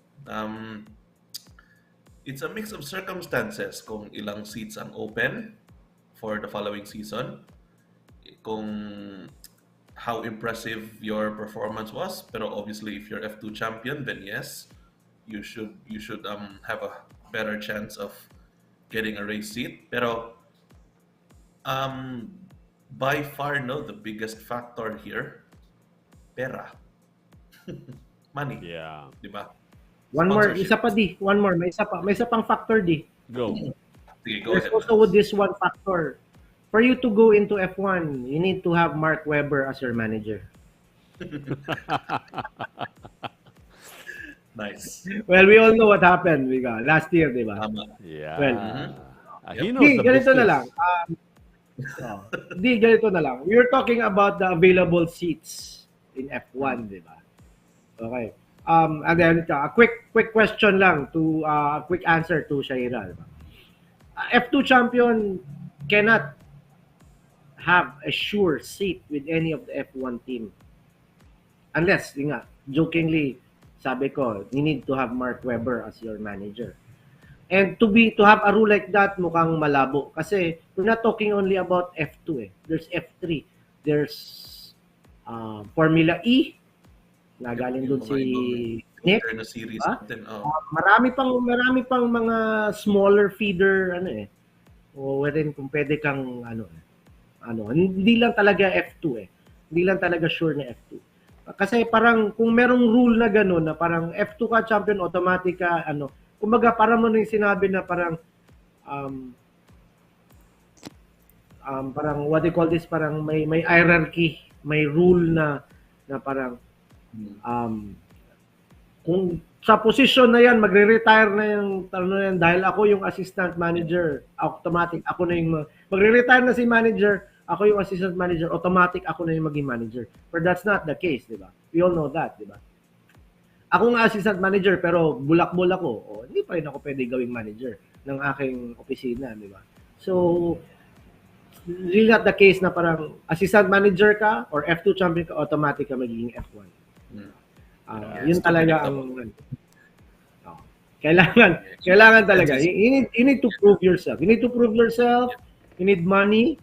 It's a mix of circumstances kung ilang seats ang open for the following season, kung how impressive your performance was. Pero obviously, if you're F2 champion, then yes, you should have a better chance of getting a race seat. Pero by far, no, the biggest factor here, pera, money, Yeah. di ba? one more, Sponsorship. isa pa di. One more, may isa pa. May isa pang factor di. Go. Sige, go There's ahead. also with this one factor. For you to go into F1, you need to have Mark Webber as your manager. Nice. Well, we all know what happened, last year, di ba? Tama. Yeah. Well, He knows Di, the ganito na business. lang. Ganito na lang. We're talking about the available seats in F1, di ba? Okay. And then, a quick question lang to, quick answer to Shaira. Diba? F2 champion cannot have a sure seat with any of the F1 team. Unless, yun nga, jokingly, sabi ko, you need to have Mark Webber as your manager. And to have a rule like that, mukhang malabo. Kasi we're not talking only about F2 eh. There's F3. There's Formula E. Nagaling doon si Nick. Na series Ah? natin. Marami pang mga smaller feeder wherein kung pwede kang hindi lang talaga F2 eh. Hindi lang talaga sure na F2. Kasi parang kung merong rule na gano'n na parang F2 ka champion automatic ka kumbaga parang mo yung sinabi na parang parang what do you call this, parang may hierarchy, may rule na parang kung sa position na yan, magre-retire na yung yan, dahil ako yung assistant manager, automatic ako na yung magre-retire na si manager, ako yung assistant manager, automatic ako na yung maging manager. But that's not the case, di ba? We all know that, di ba? Ako nga assistant manager pero bulak-bulak ko, hindi pa rin ako pwede gawing manager ng aking opisina, di ba? So, really not the case na parang assistant manager ka or F2 champion ka, automatic ka magiging F1. Yun talaga ang kailangan talaga. You need to prove yourself. You need to prove yourself. You need money.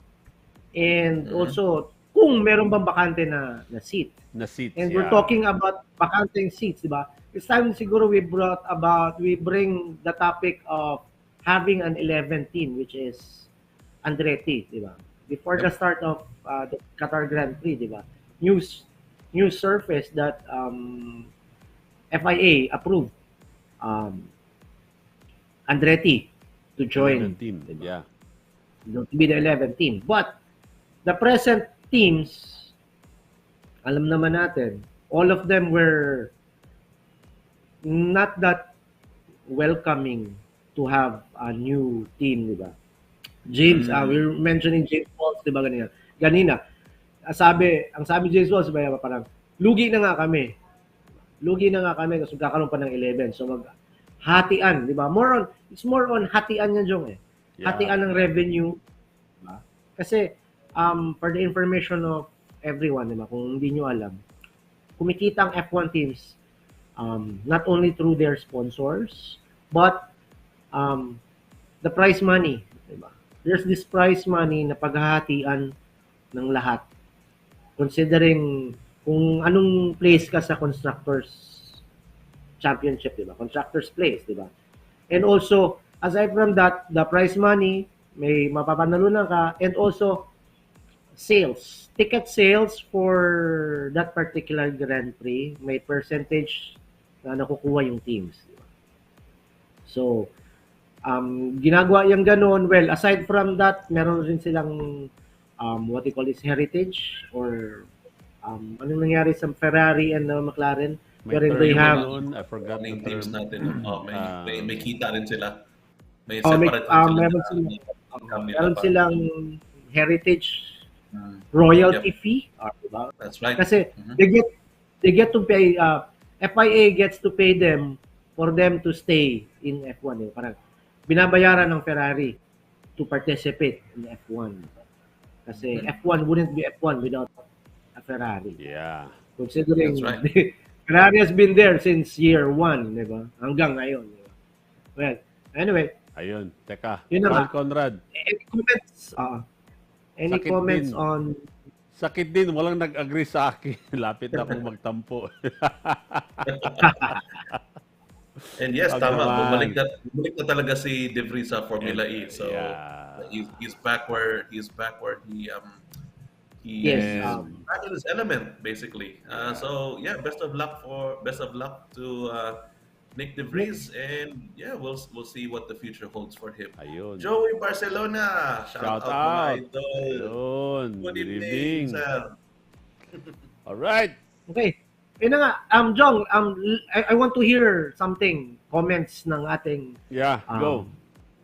And also, kung meron bang bakante na seat. Na seats, And we're talking about bakanteng seats, di ba? It's time siguro we bring the topic of having an 11 team, which is Andretti, di ba? Before the start of the Qatar Grand Prix, di ba? News surface that FIA approved Andretti to join team. diba? Yeah. To be the 11th team. But the present teams, alam naman natin, all of them were not that welcoming to have a new team, di ba? James, we were mentioning James Walls, di ba ganina? Ang sabi James Walls, diba, parang lugi na nga kami kasi magkakaroon pa ng 11. So maghatian, di ba? It's more on hatian yan, Jong eh. Yeah. Hatian ng revenue, diba? Kasi for the information of everyone, diba, kung hindi nyo alam, kumikita ang F1 teams not only through their sponsors, but the prize money. Diba? There's this prize money na paghahatian ng lahat. Considering kung anong place ka sa Constructors Championship, diba? Constructors place, diba? And also, aside from that, the prize money, may mapapanalunan ka, and also sales, ticket sales for that particular Grand Prix, may percentage na nakukuha yung teams. Diba? So, ginagawa yung ganun. Well, aside from that, meron rin silang what they call this heritage or anong nangyari sa Ferrari and McLaren May wherein term they ba have doon? I forgot the Running teams term. natin. May kita rin sila. May may separate rin sila meron na silang income nila meron para. silang heritage Mm. royalty Yep, fee, diba? that's right. Kasi Mhm. they get to pay FIA gets to pay them for them to stay in F1 eh. Parang binabayaran ng Ferrari to participate in F1. Kasi F1 wouldn't be F1 without a Ferrari. Yeah. Considering That's right. Ferrari has been there since year 1, di ba? Hanggang ngayon. Di ba? Well, anyway, Ayun. Teka. Yun na Carl nga. Conrad. any comments? Any Sakit comments din. on Sakit din. Walang nag-agree sa akin. Lapit na akong magtampo. And yes, Wag tama. naman. Bumalik na talaga si De Vries sa Formula E. So Yeah. he's back where he yes, is And back in his element basically. So yeah, best of luck to Nick De Vries, and yeah, we'll see what the future holds for him. ayun. Joey Barcelona, shout Shout out mga out. idol. Ayun. Good Good evening, evening. sir. Alright. okay. Yun na nga, Jong, I want to hear something, comments ng ating Yeah. Go.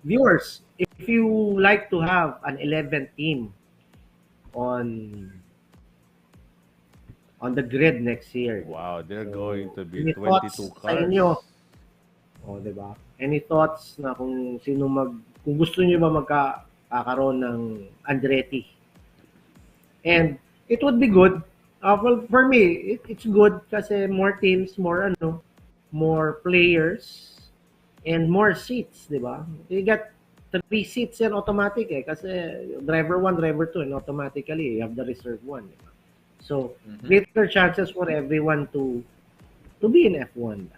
viewers. If you like to have an 11 team on the grid next year. Wow. They're So, going to be any thoughts 22 sa inyo? cars. Di ba? Any thoughts na kung kung gusto niyo ba magkakaroon ng Andretti? And it would be good. Well, for me, it's good kasi more teams, more players, and more seats, di ba? You get 3 seats yan automatic kasi driver 1, driver 2, and automatically you have the reserve 1. Diba? So, greater chances for everyone to be in F1.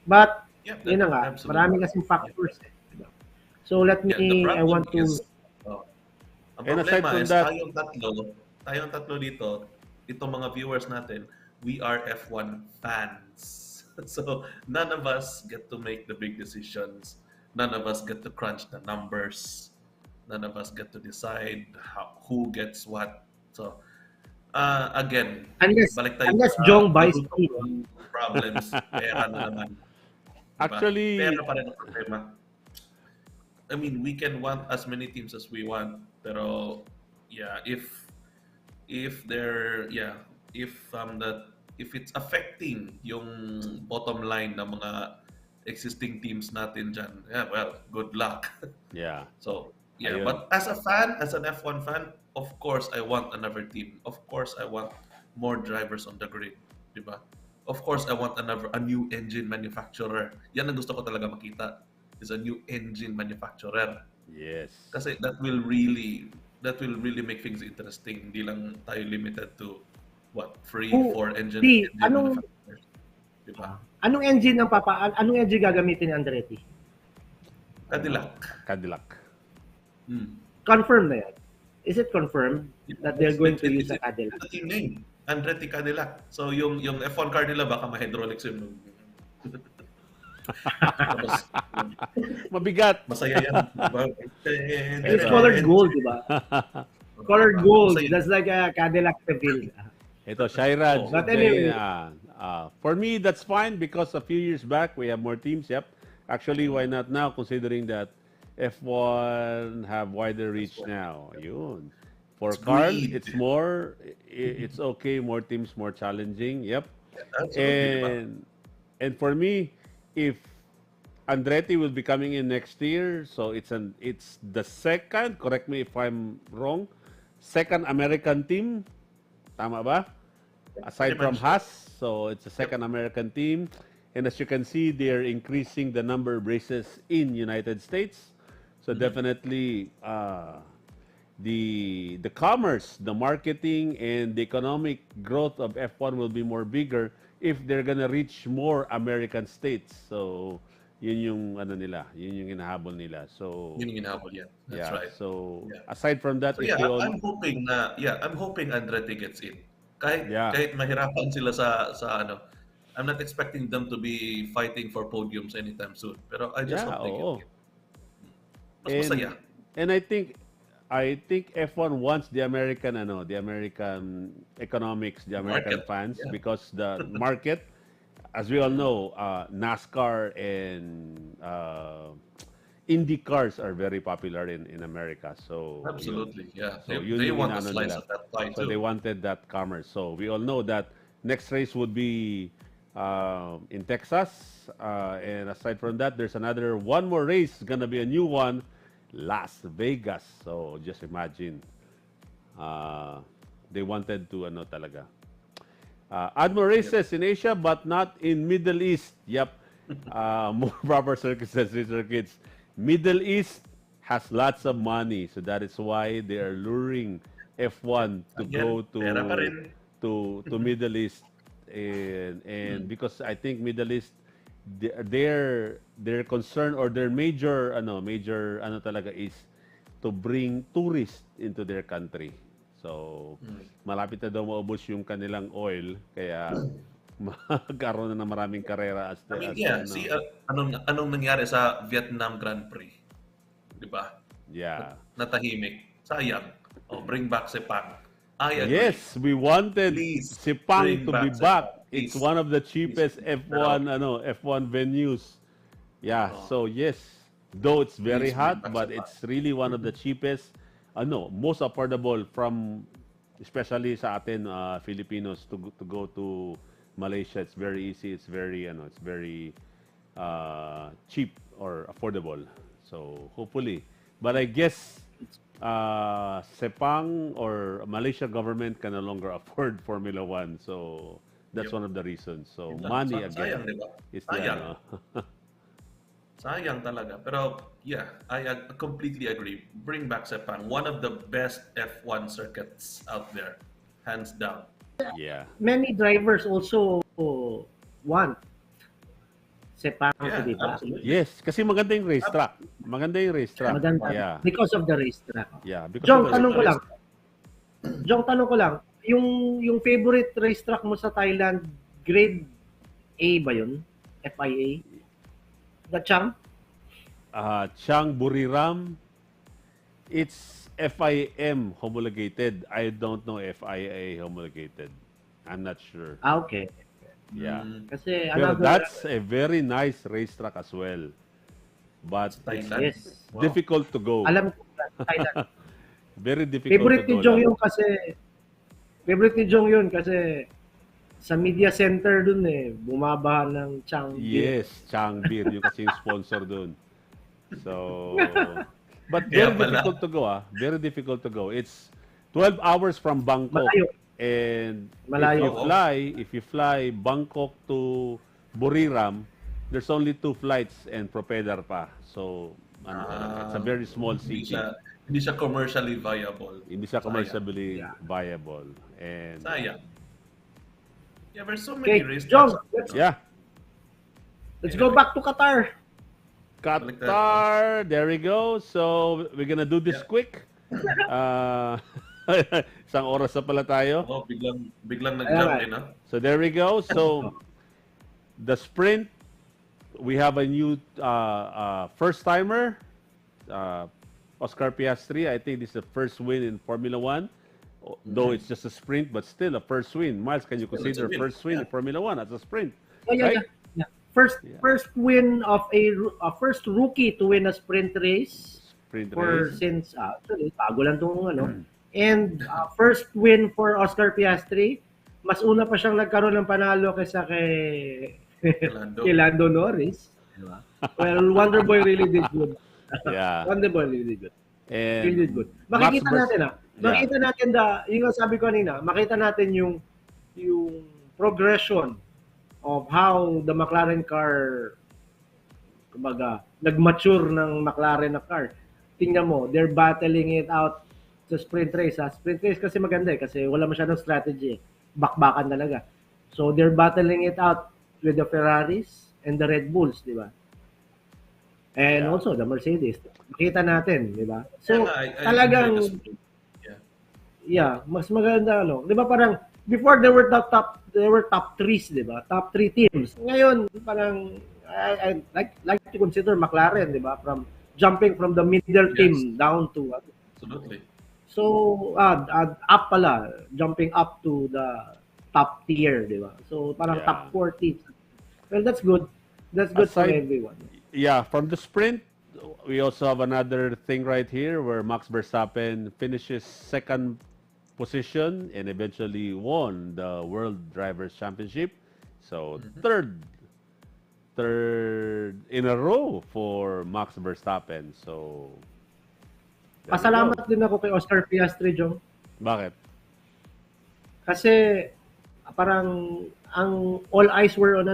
But, Yeah, yun na nga, absolutely. marami kasing factors. Diba? So, let Yeah, the me, I problem want to... is, ang And aside problema from is that- tayong tatlo dito, itong mga viewers natin, we are F1 fans. So, none of us get to make the big decisions. None of us get to crunch the numbers. None of us get to decide who gets what. So, again, balik tayo Unless sa Jong the buys root of me. the problems. Pera na naman. Diba? Actually, Pera pa rin ang problema. I mean, we can want as many teams as we want, pero yeah, if it's affecting yung bottom line ng mga existing teams natin dyan, yeah, well, good luck. yeah. So, yeah, Ayun. but as a fan, as an F1 fan, of course I want another team. Of course I want more drivers on the grid, di ba? Of course I want a new engine manufacturer. Yan ang gusto ko talaga makita, is a new engine manufacturer. Yes. Kasi that will really make things interesting. Hindi lang tayo limited to three, Who- 4 engine anong- manufacturers. Diba? Anong engine gagamitin ni Andretti? Cadillac. Confirm na yan. Is it confirmed that they're going to use a Cadillac? The team name, Andretti Cadillac. So yung F1 car nila baka ma-hydraulics yun. Tapos, Mabigat. masaya yan. Diba? It's colored gold, di ba? Colored gold. Masaya. That's like a Cadillac Seville. Ito, Shairaj. But anyway. For me, that's fine because a few years back, we have more teams. Yep. Actually, why not now, considering that F1 have wider reach now? Yun. For It's Carl, greed. it's more, it's okay, more teams, more challenging. Yep. Absolutely, diba? And for me, if Andretti will be coming in next year, so it's the second, correct me if I'm wrong, second American team. Tama ba? Aside from Haas, so it's a second American team. And as you can see, they're increasing the number of races in United States. So definitely, the commerce, the marketing, and the economic growth of F1 will be more bigger if they're gonna reach more American states. So yun yung yun yung hinahabol nila. So Yun yung hinahabol yan. That's yeah. right. So Yeah. aside from that, So if yeah, they all, I'm hoping Andretti gets in. Kahit Yeah. kahit mahirapan sila sa I'm not expecting them to be fighting for podiums anytime soon. Pero I just yeah, hope they oo. get in. Mas masaya. And I think F1 wants the American economics, the American Market. fans, Yeah. because the market, as we all know, NASCAR and Indy cars are very popular in America. So Absolutely. Yeah. so They yun yung want a inaano slice nila. of that pie So they too. wanted that commerce. So we all know that next race would be in Texas. And aside from that, there's one more race, gonna be a new one, Las Vegas. So just imagine, they wanted to ano talaga. Add more races in Asia, but not in Middle East. Yep. More proper circuits. Middle East has lots of money, so that is why they are luring F1 to go Again, pera pa rin. to Middle East, and because I think Middle East, their concern, or their major ano talaga, is to bring tourists into their country. So malapit na daw maubos yung kanilang oil, kaya magkaroon na ng maraming karera I mean, yeah, ano. see, anong nangyari sa Vietnam Grand Prix? Di ba? Yeah. Natahimik. Sayang. Oh, bring back Sepang. I agree. Yes, we wanted Please Sepang bring to be back back. Sepang. It's Please. one of the cheapest Please. F1 venues. Yeah, so yes, though it's very Please bring hot, back but Sepang. it's really one of the cheapest, most affordable, from especially sa atin Filipinos, to go to Malaysia. It's very easy. It's very cheap or affordable. So hopefully, but I guess Sepang or Malaysia government can no longer afford Formula One. So that's one of the reasons. So Yun lang. money Sayang, again di ba? is the Sayang. Sayang talaga. Pero yeah, I completely agree. Bring back Sepang. One of the best F1 circuits out there. Hands down. yeah. Many drivers also want Sepang to be Yeah, back. absolutely. Yes, kasi maganda yung racetrack. Maganda yung racetrack. Maganda. Yeah. Because of the racetrack. Yeah, because Jong, of the tanong ko lang. racetrack. Jong, tanong ko lang. Yung favorite racetrack mo sa Thailand, grade A ba yun? FIA? The Chang? Chang Buriram, it's FIM homologated. I don't know FIA homologated. I'm not sure. Okay. Yeah. Kasi Pero another... that's a very nice racetrack as well. But it's Thailand. Yes. Wow. difficult to go. Alam ko Thailand. Very difficult Favorite to ni go Jong lang. yun kasi sa media center dun bumaba ng Chang. Yes, Chang Beer, yung kasi yung sponsor dun. So, but Kaya very pala. difficult to go, Very difficult to go. It's 12 hours from Bangkok. Malayo. And Malayo. if you fly Bangkok to Buriram, there's only 2 flights and propeller pa. So, it's a very small city. Hindi siya commercially viable. Hindi siya commercially Yeah. viable. And Sayang. Yeah, there's so many Okay, racetracks. Jong, let's go back to Qatar. Qatar, there we go. So, we're gonna do this quick. Isang oras na pala tayo. Oh, biglang nag-jump in, So, there we go. So, the sprint, we have a new first-timer, Oscar Piastri. I think this is the first win in Formula One. Though it's just a sprint, but still a first win. Miles, can you consider it's a win, first win in Formula One as a sprint? Oh, yeah, Right? yeah. First win of a first rookie to win a sprint race Sprint for race. since actually bago lang tong and first win for Oscar Piastri. Mas una pa siyang nagkaroon ng panalo kaysa kay Lando Norris. Diba? Well, Wonderboy really did good. Yeah. Wonderboy really did good. And Really did good. Makikita Max natin Makita natin yung sabi ko kanina, makita natin yung progression of how the McLaren car kumbaga nag-mature ng McLaren na car. Tingnan mo, they're battling it out sa sprint race. Sprint race kasi maganda kasi wala masyadong strategy. Bakbakan talaga. So they're battling it out with the Ferraris and the Red Bulls, di ba? And also the Mercedes. Makita natin, di ba? So talagang mas maganda di ba parang before there were top 3s, di ba? Top 3 teams. Ngayon parang I like to consider McLaren, di ba? From jumping from the middle Yes. team down to Absolutely. so up pala, jumping up to the top tier, di ba? So parang Yeah. top 4 teams. Well, that's good. That's good for Aside, everyone. yeah, from the sprint, we also have another thing right here where Max Verstappen finishes second position and eventually won the World Drivers' Championship. So third in a row for Max Verstappen. So there we Pasalamat go. din ako kay Oscar Piastri, Jong. Bakit? Kasi parang ang all eyes were on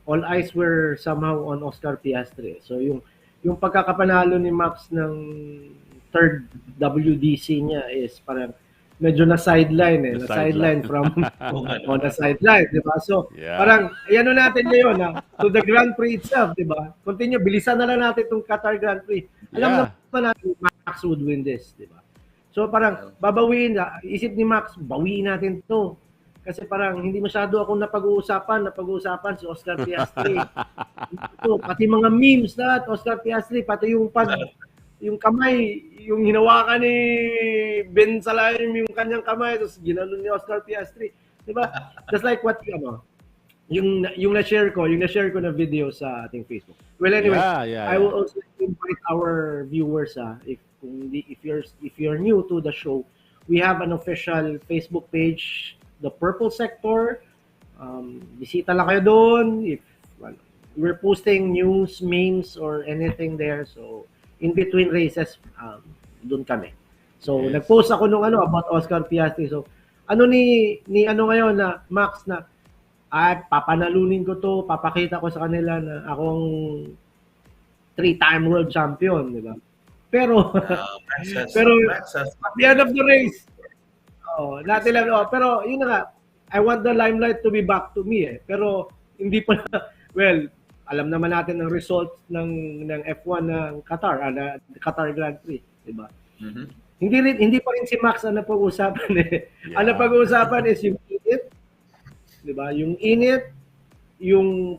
all eyes were somehow on Oscar Piastri. So yung pagkakapanalo ni Max ng third WDC niya is parang medyo na sideline The na sideline from Oo nga on naman. the sideline, di ba? So Yeah. parang ano natin ngayon to the Grand Prix itself, di ba? Continue, bilisan na lang natin itong Qatar Grand Prix. Alam Yeah. naman natin Max would win this, di ba? So parang babawiin na, isip ni Max, bawiin natin to. Kasi parang hindi masyado akong napag-uusapan si Oscar Piastri. Ito, pati mga memes lahat, Oscar Piastri, pati yung kamay, yung hinawakan ni Ben Salaim yung kanyang kamay, tapos ginanon ni Oscar Piastri. Di ba? Just like what yung na-share ko na video sa ating Facebook. Well, anyway, Yeah. I will also invite our viewers if you're new to the show, we have an official Facebook page, The Purple Sector. Bisita lang kayo doon if we're posting news, memes or anything there. So in between races, doon kami. So Yes. nag-post ako nung about Oscar Piastri. So ni ngayon na Max na papanalunin ko to, papakita ko sa kanila na akong 3-time world champion, di ba? Pero Max has at the end of the race, pero yun na nga, I want the limelight to be back to me Pero hindi pa well, alam naman natin ang results ng F1 ng Qatar, na Qatar Grand Prix, di ba? Mhm. Hindi pa rin si Max ang napag-uusapan Yeah. Ang napag-uusapan is yung init, di ba? Yung init, yung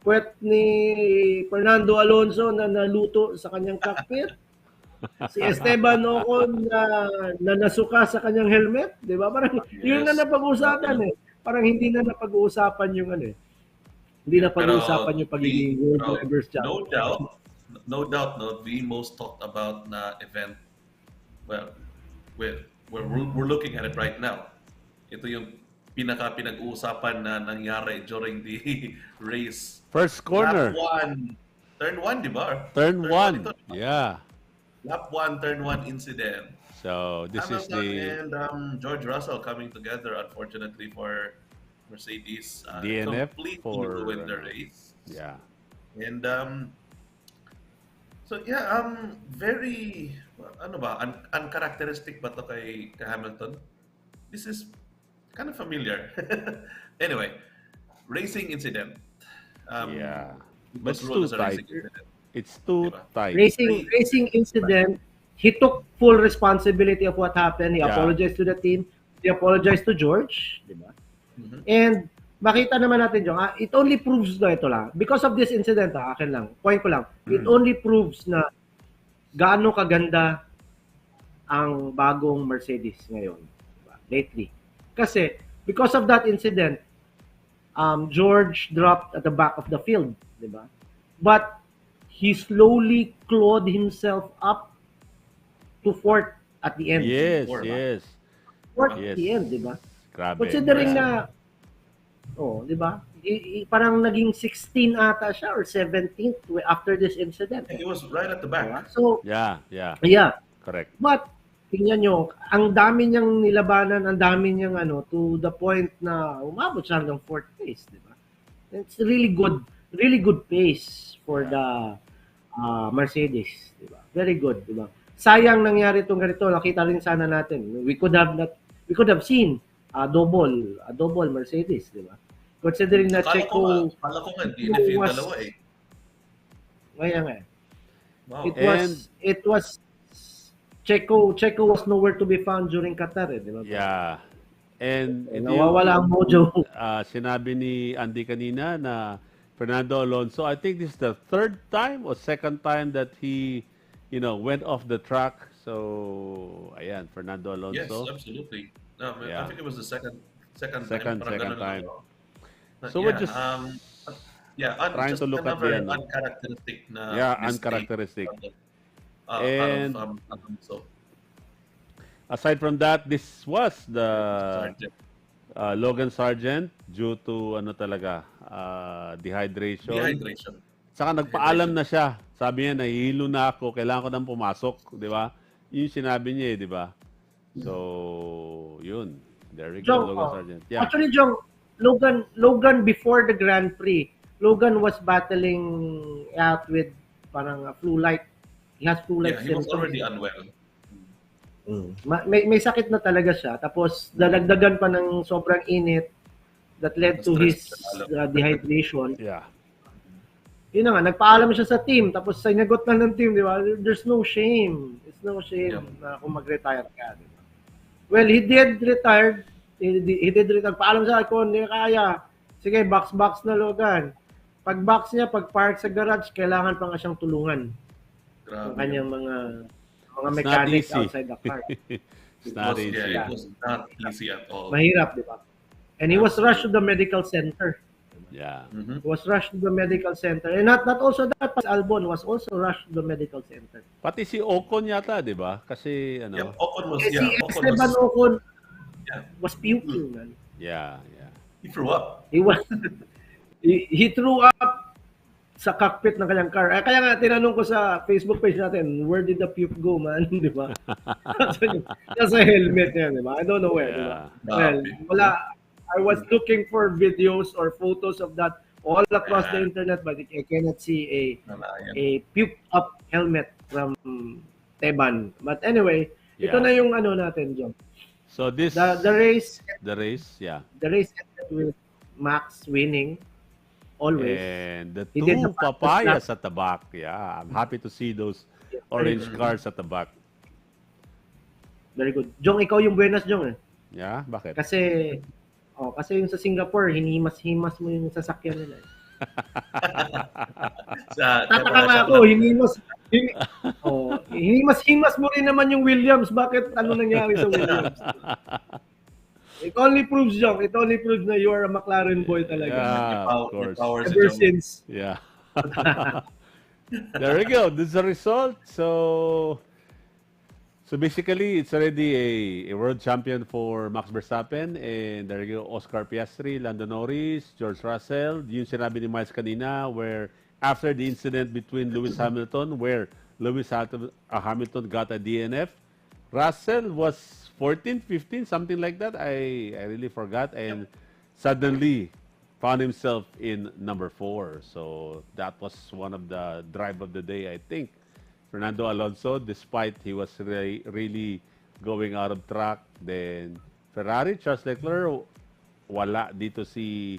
puwet ni Fernando Alonso na naluto sa kanyang cockpit. Si Esteban Ocon na nasuka sa kanyang helmet, di ba? Parang yun na napag-uusapan Parang hindi na napag-uusapan yung hindi na pag-uusapan yung pagiging World Drivers Champion. No doubt, the most talked about na event. Well, we're looking at it right now. Ito yung pinag-uusapan na nangyari during the race. First corner. Turn 1, di ba? Turn 1. ito. Yeah. Lap 1, turn 1 incident. So this is Hamilton and George Russell coming together, unfortunately for Mercedes, DNF completely for ruined the race. Yeah. And very uncharacteristic ba to kay Hamilton? This is kind of familiar. Anyway, racing incident. Yeah. It But was it's ruled too as a tight. racing incident. It's too Diba? tight. Racing incident, he took full responsibility of what happened. He Yeah. apologized to the team. He apologized to George, di ba? Mhm. And makita naman natin, Jong, it only proves na ito lang. Because of this incident, akin lang, point ko lang, it only proves na gaano kaganda ang bagong Mercedes ngayon, diba? Lately. Kasi, because of that incident, George dropped at the back of the field, di ba? But he slowly clawed himself up to fourth at the end. Yes, Fourth. yes. Fourth Yes. at the end, di ba? Grabe. Considering impressive. na, di ba? Parang naging 16 ata siya or 17th after this incident. He was right at the Diba? back. So, Yeah. yeah. Correct. But, tingnan nyo, ang dami niyang nilabanan, ang dami niyang to the point na umabot siya hanggang fourth place, di ba? It's really good pace for the Mercedes, di ba? Very good, di ba? Sayang nangyari itong ganito, nakita rin sana natin. We could have seen a double Mercedes, di ba? Considering na Kala ko Checo nga, DNF yung dalawa eh. Kaya nga. Wow. It was Checo was nowhere to be found during Qatar, di ba? Yeah. And ito Nawawala ang mojo. sinabi ni Andy kanina na Fernando Alonso. I think this is the third time or second time that he, went off the track. So, ayan, Fernando Yes, Alonso. absolutely. No, I Yeah, think it was the second time. second Parang second ganun lang, time. no? So we're Yeah. just trying to Just look at the another end. uncharacteristic na Yeah, mistake uncharacteristic. out of And Alonso. aside from that, this was the Sergeant. Logan Sargent due to ano talaga, dehydration. Dehydration. Saka nagpaalam na siya. Sabi niya, nahihilo na ako, kailangan ko nang pumasok, di ba? Yun yung sinabi niya, di ba? So, yun. There we go, Jong, Logan Sargent. Yeah. actually, Jong, Logan before the Grand Prix, Logan was battling out with parang flu-like. He has flu-like Yeah, he was symptoms. already unwell. May sakit na talaga siya. Tapos, dadagdagan pa ng sobrang init that led to his dehydration. Yeah. Yun na nga, nagpaalam siya sa team. Tapos, sinagot na ng team, di ba? There's no shame. It's no shame na kung mag-retire ka. Di ba? Well, he did retire. He did retire. Paalam sa ako, hindi kaya. Sige, box na Logan. Pag-box niya, pag-park sa garage, kailangan pa nga siyang tulungan. Ang Grabe. kanyang mga It's not mechanics easy. outside the car. It's not easy. Yeah, it was not easy at all. Mahirap, di ba? And he was rushed to the medical center. Yeah. Mhm. He was rushed to the medical center. And not also that, but Albon was also rushed to the medical center. Pati si Ocon yata, di ba? Kasi, ano, Yeah, Ocon was, Si Ocon Esteban was, Ocon yeah, was puking, man. yeah. he threw up. He was he threw up sa cockpit ng kanyang car. Kaya nga tinanong ko sa Facebook page natin, where did the puke go, man? Di ba? Nasa helmet niya, di ba? I don't know where, di ba? Well, wala. I was looking for videos or photos of that all across the internet, but I cannot see a puke up helmet from Teban. But anyway, ito Yeah. na yung ano natin, John. So this, The race yeah. ended with Max winning always. And the He did two the fastest papayas lap. at the back. Yeah, I'm happy to see those orange cars at the back. Very good. Jong, ikaw yung buenas, Jong. Yeah, bakit? Kasi yung sa Singapore, hinimas-himas mo yung sasakyan nila. Tataka nga ako, hinimas-himas mo rin naman yung Williams. Bakit ano nangyari sa Williams? It only proves, Jong, na you are a McLaren boy talaga. Yeah, of course. Ever since. Yeah. There we go. This is the result. So basically, it's already a world champion for Max Verstappen. And there you go, Oscar Piastri, Lando Norris, George Russell. Yung sinabi ni Myles kanina, where after the incident between Lewis Hamilton, where Lewis Hamilton got a DNF, Russell was 14, 15, something like that. I really forgot. And suddenly found himself in number 4. So that was one of the drive of the day, I think. Fernando Alonso, despite he was really going out of track. Then Ferrari, Charles Leclerc, wala dito si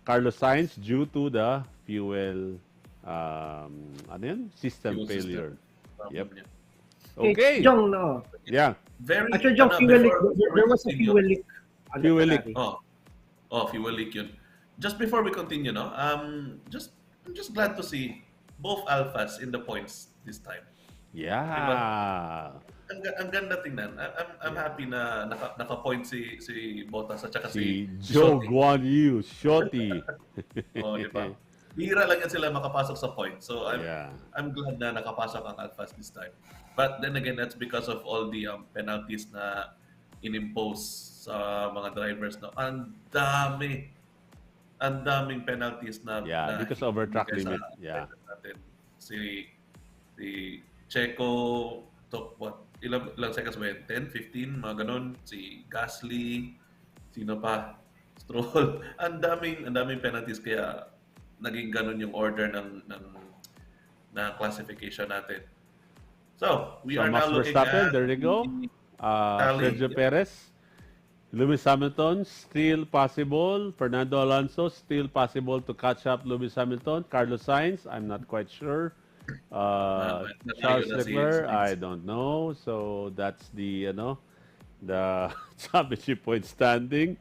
Carlos Sainz due to the fuel system failure. Yep. Okay. Jong, no. Yeah. Actually, Jong, fuel leak. There was a fuel leak. Fuel leak. Fuel leak yun. Just before we continue, no, I'm just glad to see both alphas in the points this time. Yeah. Ang ganda tingnan. I'm happy na naka-point si Bottas at saka Si Jong Uy, Shorty. Diba? Bihira lang yan sila makapasok sa point. So Yeah. I'm glad na nakapasok ang alphas this time. But then again, that's because of all the penalties na inimpose sa mga drivers. No? Ang daming penalties na Because over track limit. Yeah. Natin. Si Checo took ilang seconds ba yun? 10, 15, mga ganun. Si Gasly, sino pa? Stroll. Ang daming penalties kaya naging ganun yung order ng classification natin. So, we are Max now looking Verstappen, at there you go. tally. Sergio Perez. Lewis Hamilton, still possible. Fernando Alonso, still possible to catch up Lewis Hamilton. Carlos Sainz, I'm not quite sure. Charles Leclerc, I don't know. So that's the championship point standing.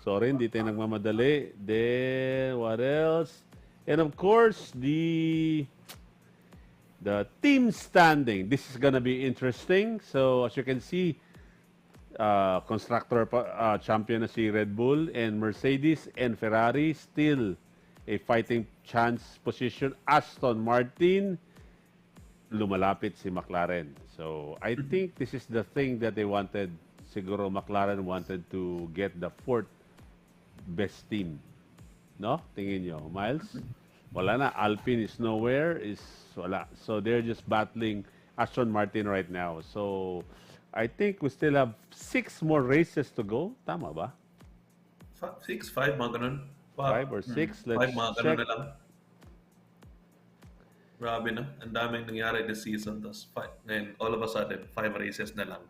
Sorry, hindi tayo nagmamadali. Then, what else? And of course, the team standing. This is gonna be interesting. So as you can see, constructor champion na si Red Bull, and Mercedes and Ferrari still a fighting chance position. Aston Martin, lumalapit si McLaren. So I think this is the thing that they wanted. Siguro McLaren wanted to get the fourth best team. No? Tingin nyo, Miles? Wala na. Alpine is nowhere. Wala. So they're just battling Aston Martin right now. So I think we still have 6 more races to go. Tama ba? 6, 5, mga ganun. 5 or 6? Let's 5, mga ganun check. na lang. Grabe na. Ang daming nangyari this season. Tapos, ngayon, all of a sudden, 5 races na lang.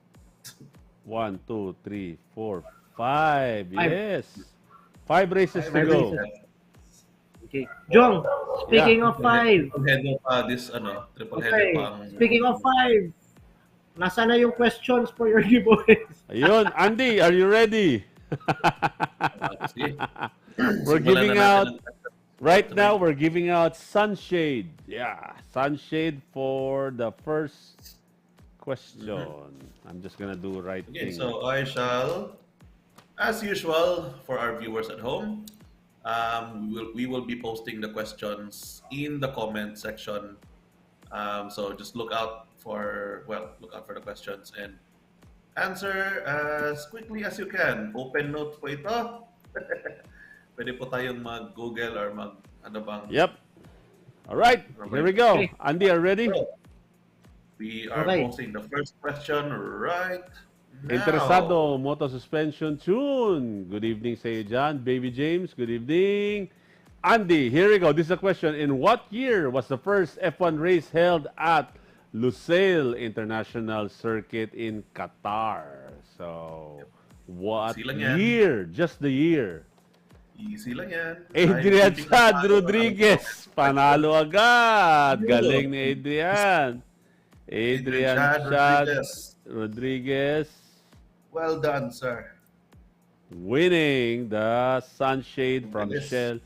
1, 2, 3, 4, 5. 5. Yes. 5 races to go. Okay. Jong, speaking of 5. Triple header pa this, triple header Okay. pa ang... Speaking of 5. Nasaan na yung questions for your giveaways? Ayun. Andy, are you ready? See? We're Simulan giving na natin out... ang- Right now, we're giving out sunshade. Yeah, sunshade for the first question. I'm just gonna do right Okay, thing. so I shall, as usual, for our viewers at home, we will be posting the questions in the comment section. So just look out for the questions and answer as quickly as you can. Open note po ito. Pwede po tayong mag-Google or Yep. All right, here we go. Okay. Andy, are you ready? So, we are Okay. posting the first question right now. Interesado, Moto Suspension Tune. Good evening sa iyo dyan. Baby James, good evening. Andy, here we go. This is a question. In what year was the first F1 race held at Lusail International Circuit in Qatar? So, what Easy lang yan. year? Just the year. Easy lang yan. Adrian I'm keeping Chad the Rodriguez. Panalo agad. Galing ni Adrian. Adrian Chad Chad Rodriguez. Rodriguez. Well done, sir. Winning the sunshade from Yes. Shell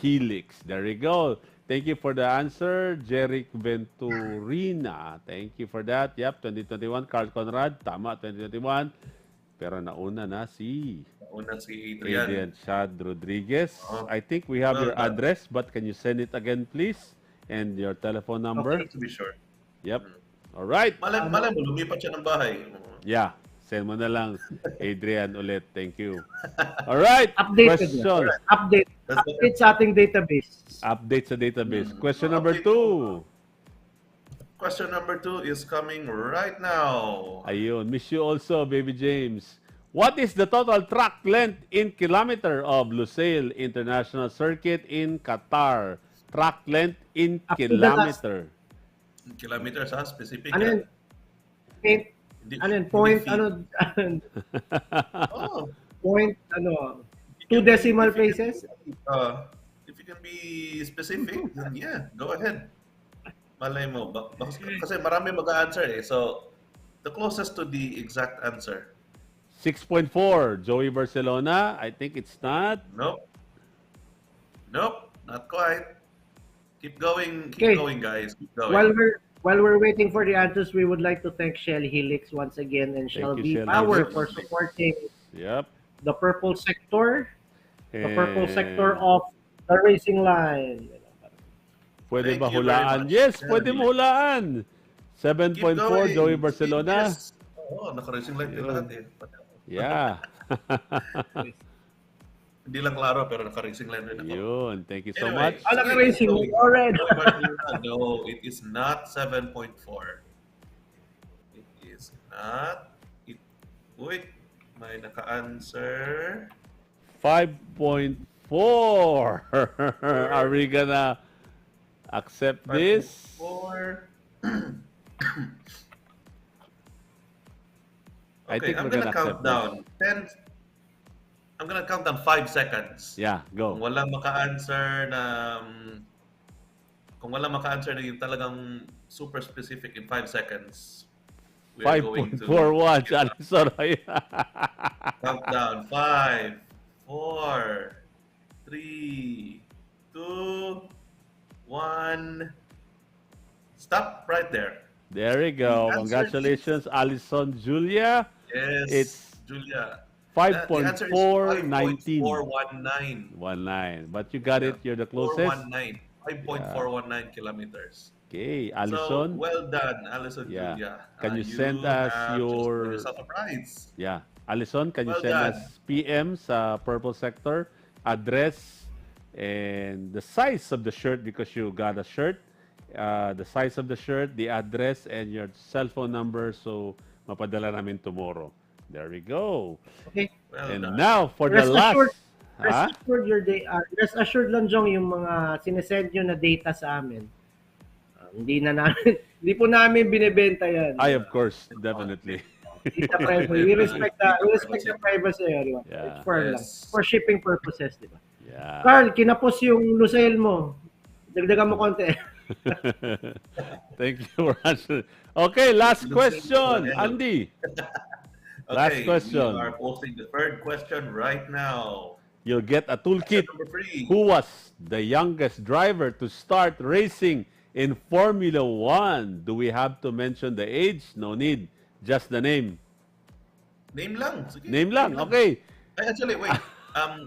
Helix. There you go. Thank you for the answer, Jeric Venturina. Thank you for that. Yep, 2021, Carl Conrad. Tama, 2021. Pero nauna na si Una si Adrian. Adrian Chad Rodriguez. Oh. I think we have Well your done. address, but can you send it again, please? And your telephone number? Okay, to be sure. Yep. All right. Malay mo, lumipat siya ng bahay. Yeah. Send mo na lang, Adrian, ulit. Thank you. All right. Updated na. Question. Update. That's Update sa ating database. Update sa database. Question Okay. number 2. Question number 2 is coming right now. Ayun. Miss you also, Baby James. What is the total track length in kilometer of Lusail International Circuit in Qatar? Track length in Up to the last- kilometer. Kilometers, ha? Specific. Ano yun? Hindi- Point, hindi feet. Oh, point, 2 decimal places? if you can be specific, then yeah, go ahead. Malay mo. Kasi marami mag-answer eh. So, the closest to the exact answer. 6.4. Joey Barcelona. I think it's not. Nope. Nope, not quite. Keep going, Okay. guys. Keep going. While we're waiting for the answers, we would like to thank Shell Helix once again and Shell you, Shell V-Power Helix. for supporting Yep. the purple sector. The purple And sector of the racing line. Pwede Thank ba you very hulaan? much, Yes, Shell pwede mo Helix. hulaan. Keep 7.4, going. Joey Barcelona. Yes. Oo, naka-racing light din lahat eh. Yeah. Hindi lang klaro, pero naka-racing line rin ako. Yun. Thank you so Anyway, much. Ah, naka-racing already. No, it is not 7.4. It is not. Wait, may naka-answer. 5.4. Are we gonna accept this? 4. I Okay, think I'm we're gonna gonna count accept down 10. I'm gonna count down 5 seconds. Yeah, Kung go. walang maka-answer na yung talagang super specific in 5 seconds, we are going to 5.41. Sorry. count down. 5, 4, 3, 2, right there. There we go. The answer Congratulations, Alison Julia. Yes, It's Julia. The answer is 5.419. 5.419. 19. But you got Yeah, it. You're the closest. 419. Yeah. 5.419 kilometers. Okay, So, Alison. well done, Alison Yeah. Julia. Can you You send us have just won your... yourself a prize. Yeah. Alison, can you Well send done. us PM sa Purple Sector, address, and the size of the shirt because you got a shirt, the size of the shirt, the address, and your cell phone number so mapadala namin tomorrow. There we go. Okay. Well And done. now for the Rest last... assured, Ha? rest assured lang, Jong, yung mga sinesend nyo na data sa amin. Hindi na namin, hindi po namin binebenta yan. I, of course, definitely. It's a privacy. We respect the privacy of everyone. Yeah. It's for lang. Yes. For shipping purposes, di ba? Yeah. Carl, kinapos yung Lucille mo. Dagdagan mo konti. Thank you for answering. Okay, last question, Andy. Last Okay, question. we are posting the third question right now. You'll get a toolkit. Number 3. Who was the youngest driver to start racing in Formula 1? Do we have to mention the age? No need. Just the name. Name lang. Sige, Name lang. Okay. Ay, actually, wait.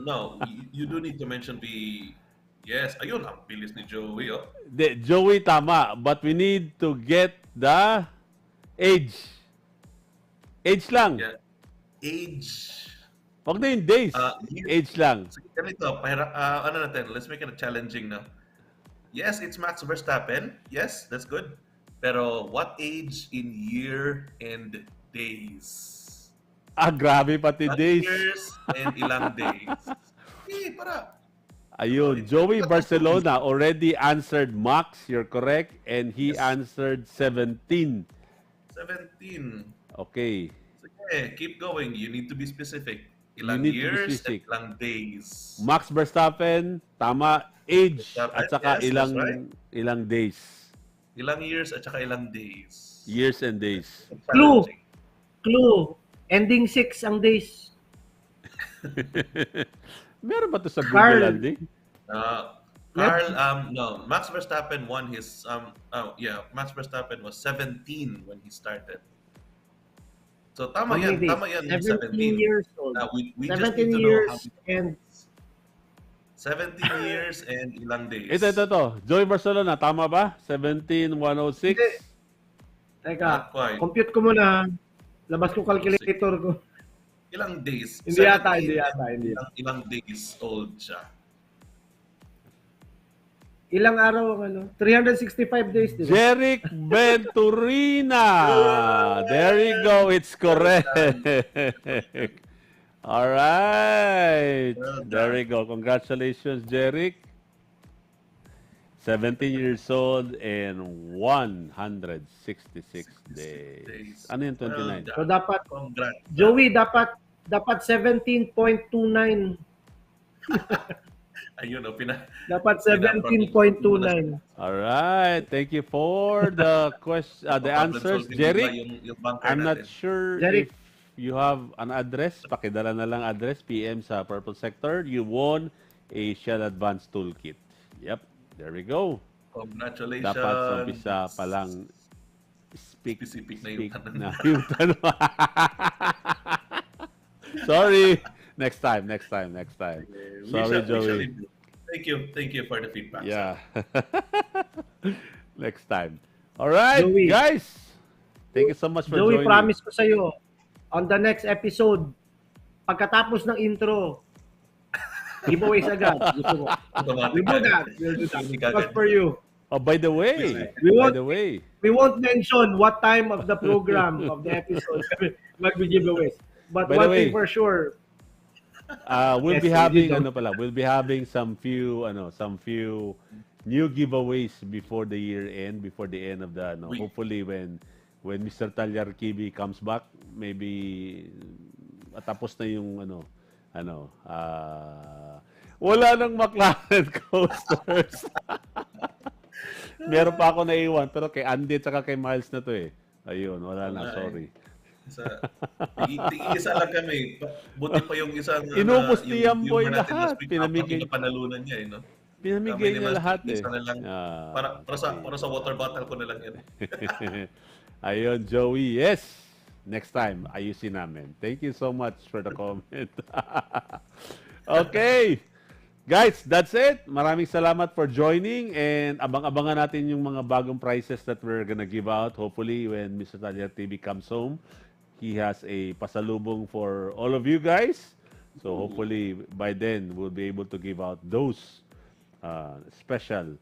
No, you do need to mention the... Yes, ayun, ang bilis ni Joey, oh. Joey, tama. But we need to get the age. Age lang. Yeah. Age. Huwag na yung days. Year. Age lang. Sige, ganito, ano natin, let's make it challenging na. Yes, it's Max Verstappen. Yes, that's good. Pero what age in year and days? Grabe pati Not days. years and ilang days. Eh, para. Ayun, Joey Barcelona already answered Max, you're correct, and he answered 17. 17. Okay. Sige, keep going. You need to be specific. You Ilang need to be years specific. and ilang days. Max Verstappen, tama, age, Verstappen, at saka yes, ilang that's right. ilang days. Ilang years at saka ilang days. Years and days. Challenging. Clue. Ending 6 ang days. Meron ba to sa Carl. Google, Andy? Carl, no, Max Verstappen won his, Max Verstappen was 17 when he started. So tama How many yan, days? tama yan, 17 17. years old. We just need 17 to know years how many and 17 years and ilang days. Ito. Joey Barcelona, tama ba? 17,106? Hindi. Teka, Not quite. compute ko muna. Labas ko calculator ko. Ilang days? Hindi yata. 17 Ilang days old siya. Ilang araw ang 365 days, di ba? Jeric Venturina. There you go. It's correct. All right. Well done. There you go. Congratulations, Jeric. 17 years old and 166 days. Ano yung 29? So dapat, Congrats. Joey, dapat 17.29. Ayun, Dapat 17.29. All right. Thank you for the question, the answers, Jeric. Yung bunker I'm not natin. sure Jeric. if you have an address. Pakidala na lang address, PM sa Purple Sector. You won a Shell Advanced Toolkit. Yep, there we go. Congratulations. Dapat sa umpisa pa lang Specific na yung tanong. na yung tanong. Sorry. Next time. Sorry, Joey. Thank you for the feedback. Yeah. Next time. All right, Joey. guys. Thank you so much for Joey, joining. promise ko sa'yo, on the next episode, pagkatapos ng intro, giveaways agad. Gusto mo. We do that. We'll do that. Because for you. Oh, by the way, We won't mention what time of the program of the episode mag-giveaways. But By the one way, thing for sure, we'll Yes, be we having did. we'll be having some few new giveaways before the year end, before the end of the hopefully when Mr. Talyarkibi comes back, maybe tapos na yung wala nang McLaren coasters. Meron pa ako naiwan pero kay Andy at kay Myles na to eh. Ayun, wala na, sorry. Isa lang kami. Buti pa yung isang Inubos ni Yamboy humor natin lahat. last week, Pinamigay. panalunan niya, no? Pinamigay niya Minimal lahat sticky, eh. isa na lang. Para sa water bottle ko na lang yan. Ayun, Joey. Yes! Next time, ayusin namin. Thank you so much for the comment. Okay. Guys, that's it. Maraming salamat for joining and abang-abangan natin yung mga bagong prizes that we're gonna give out. Hopefully, when Mr. Talyer TV comes home, he has a pasalubong for all of you guys. So hopefully, by then, we'll be able to give out those special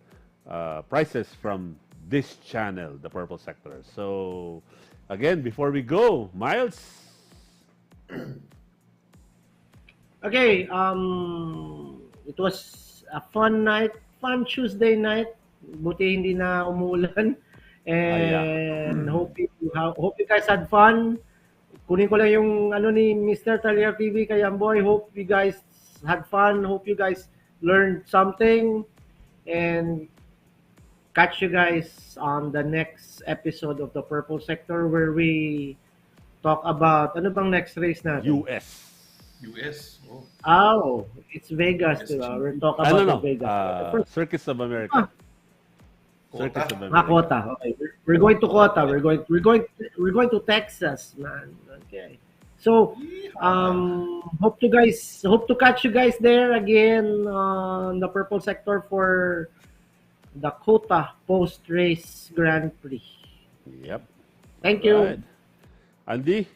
prizes from this channel, the Purple Sector. So, again, before we go, Myles. Okay, it was a fun night, fun Tuesday night. Buti hindi na umuulan. And hope you guys had fun. Kunin ko lang yung ano ni Mr. Talyer TV kay Yamboy. Hope you guys had fun. Hope you guys learned something. And catch you guys on the next episode of the Purple Sector where we talk about ano bang next race natin? US. US. Oh. Oh, it's Vegas, diba? We're talking about the Vegas. Circuits of America. Circuits of America. Kota. Okay, we're going to Kota. We're going to Texas, man. Okay. So, hope to catch you guys there again on the Purple Sector for the Kota post-race Grand Prix. Yep. Thank you. Right. Andy?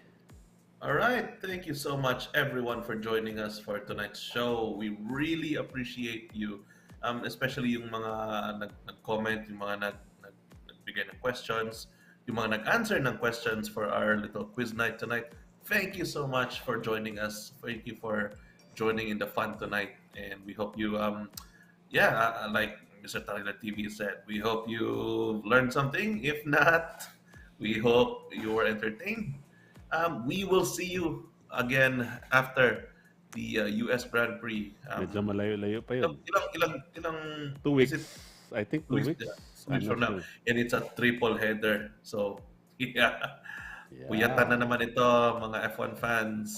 All right. Thank you so much, everyone, for joining us for tonight's show. We really appreciate you, especially yung mga nag-comment, yung mga nagbigay ng questions, yung mga nag-answer ng questions for our little quiz night tonight. Thank you so much for joining us. Thank you for joining in the fun tonight. And we hope you, like Mr. Talyer TV said, we hope you learned something. If not, we hope you were entertained. We will see you again after the US Grand Prix. Medyo malayo-layo pa yun. Ilang 2 weeks. is it? I think 2 weeks. Yeah, 2 weeks from now. Sure. And it's a triple header. So, yeah. Yeah. Puyatan na naman ito, mga F1 fans.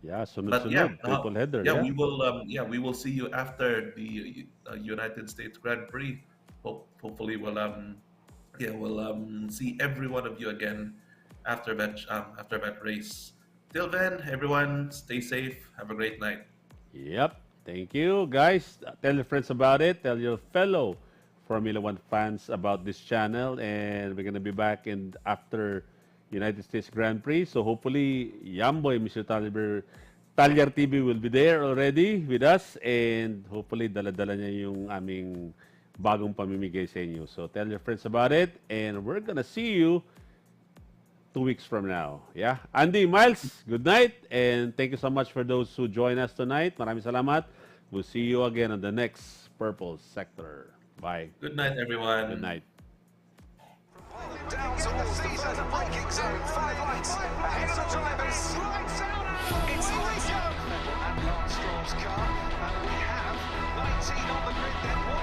Yeah, sunod-sunod. Triple header. Yeah, we will see you after the United States Grand Prix. Hopefully we'll see every one of you again after that race. Till then, everyone, stay safe. Have a great night. Yep. Thank you, guys. Tell your friends about it. Tell your fellow Formula One fans about this channel. And we're gonna be back after United States Grand Prix. So hopefully, Yamboy, Mr. Talyer TV will be there already with us. And hopefully, dala-dala niya yung aming bagong pamimigay sa inyo. So tell your friends about it. And we're gonna see you 2 weeks from now. Yeah. Andy, Myles, good night. And thank you so much for those who join us tonight. Maraming salamat. We'll see you again on the next Purple Sector. Bye. Good night, everyone. Good night. Down towards the further braking zone. 5 lights ahead of the drivers. Lights out. It's Rico. And Lance Stroll's car. And we have 19 on the grid then.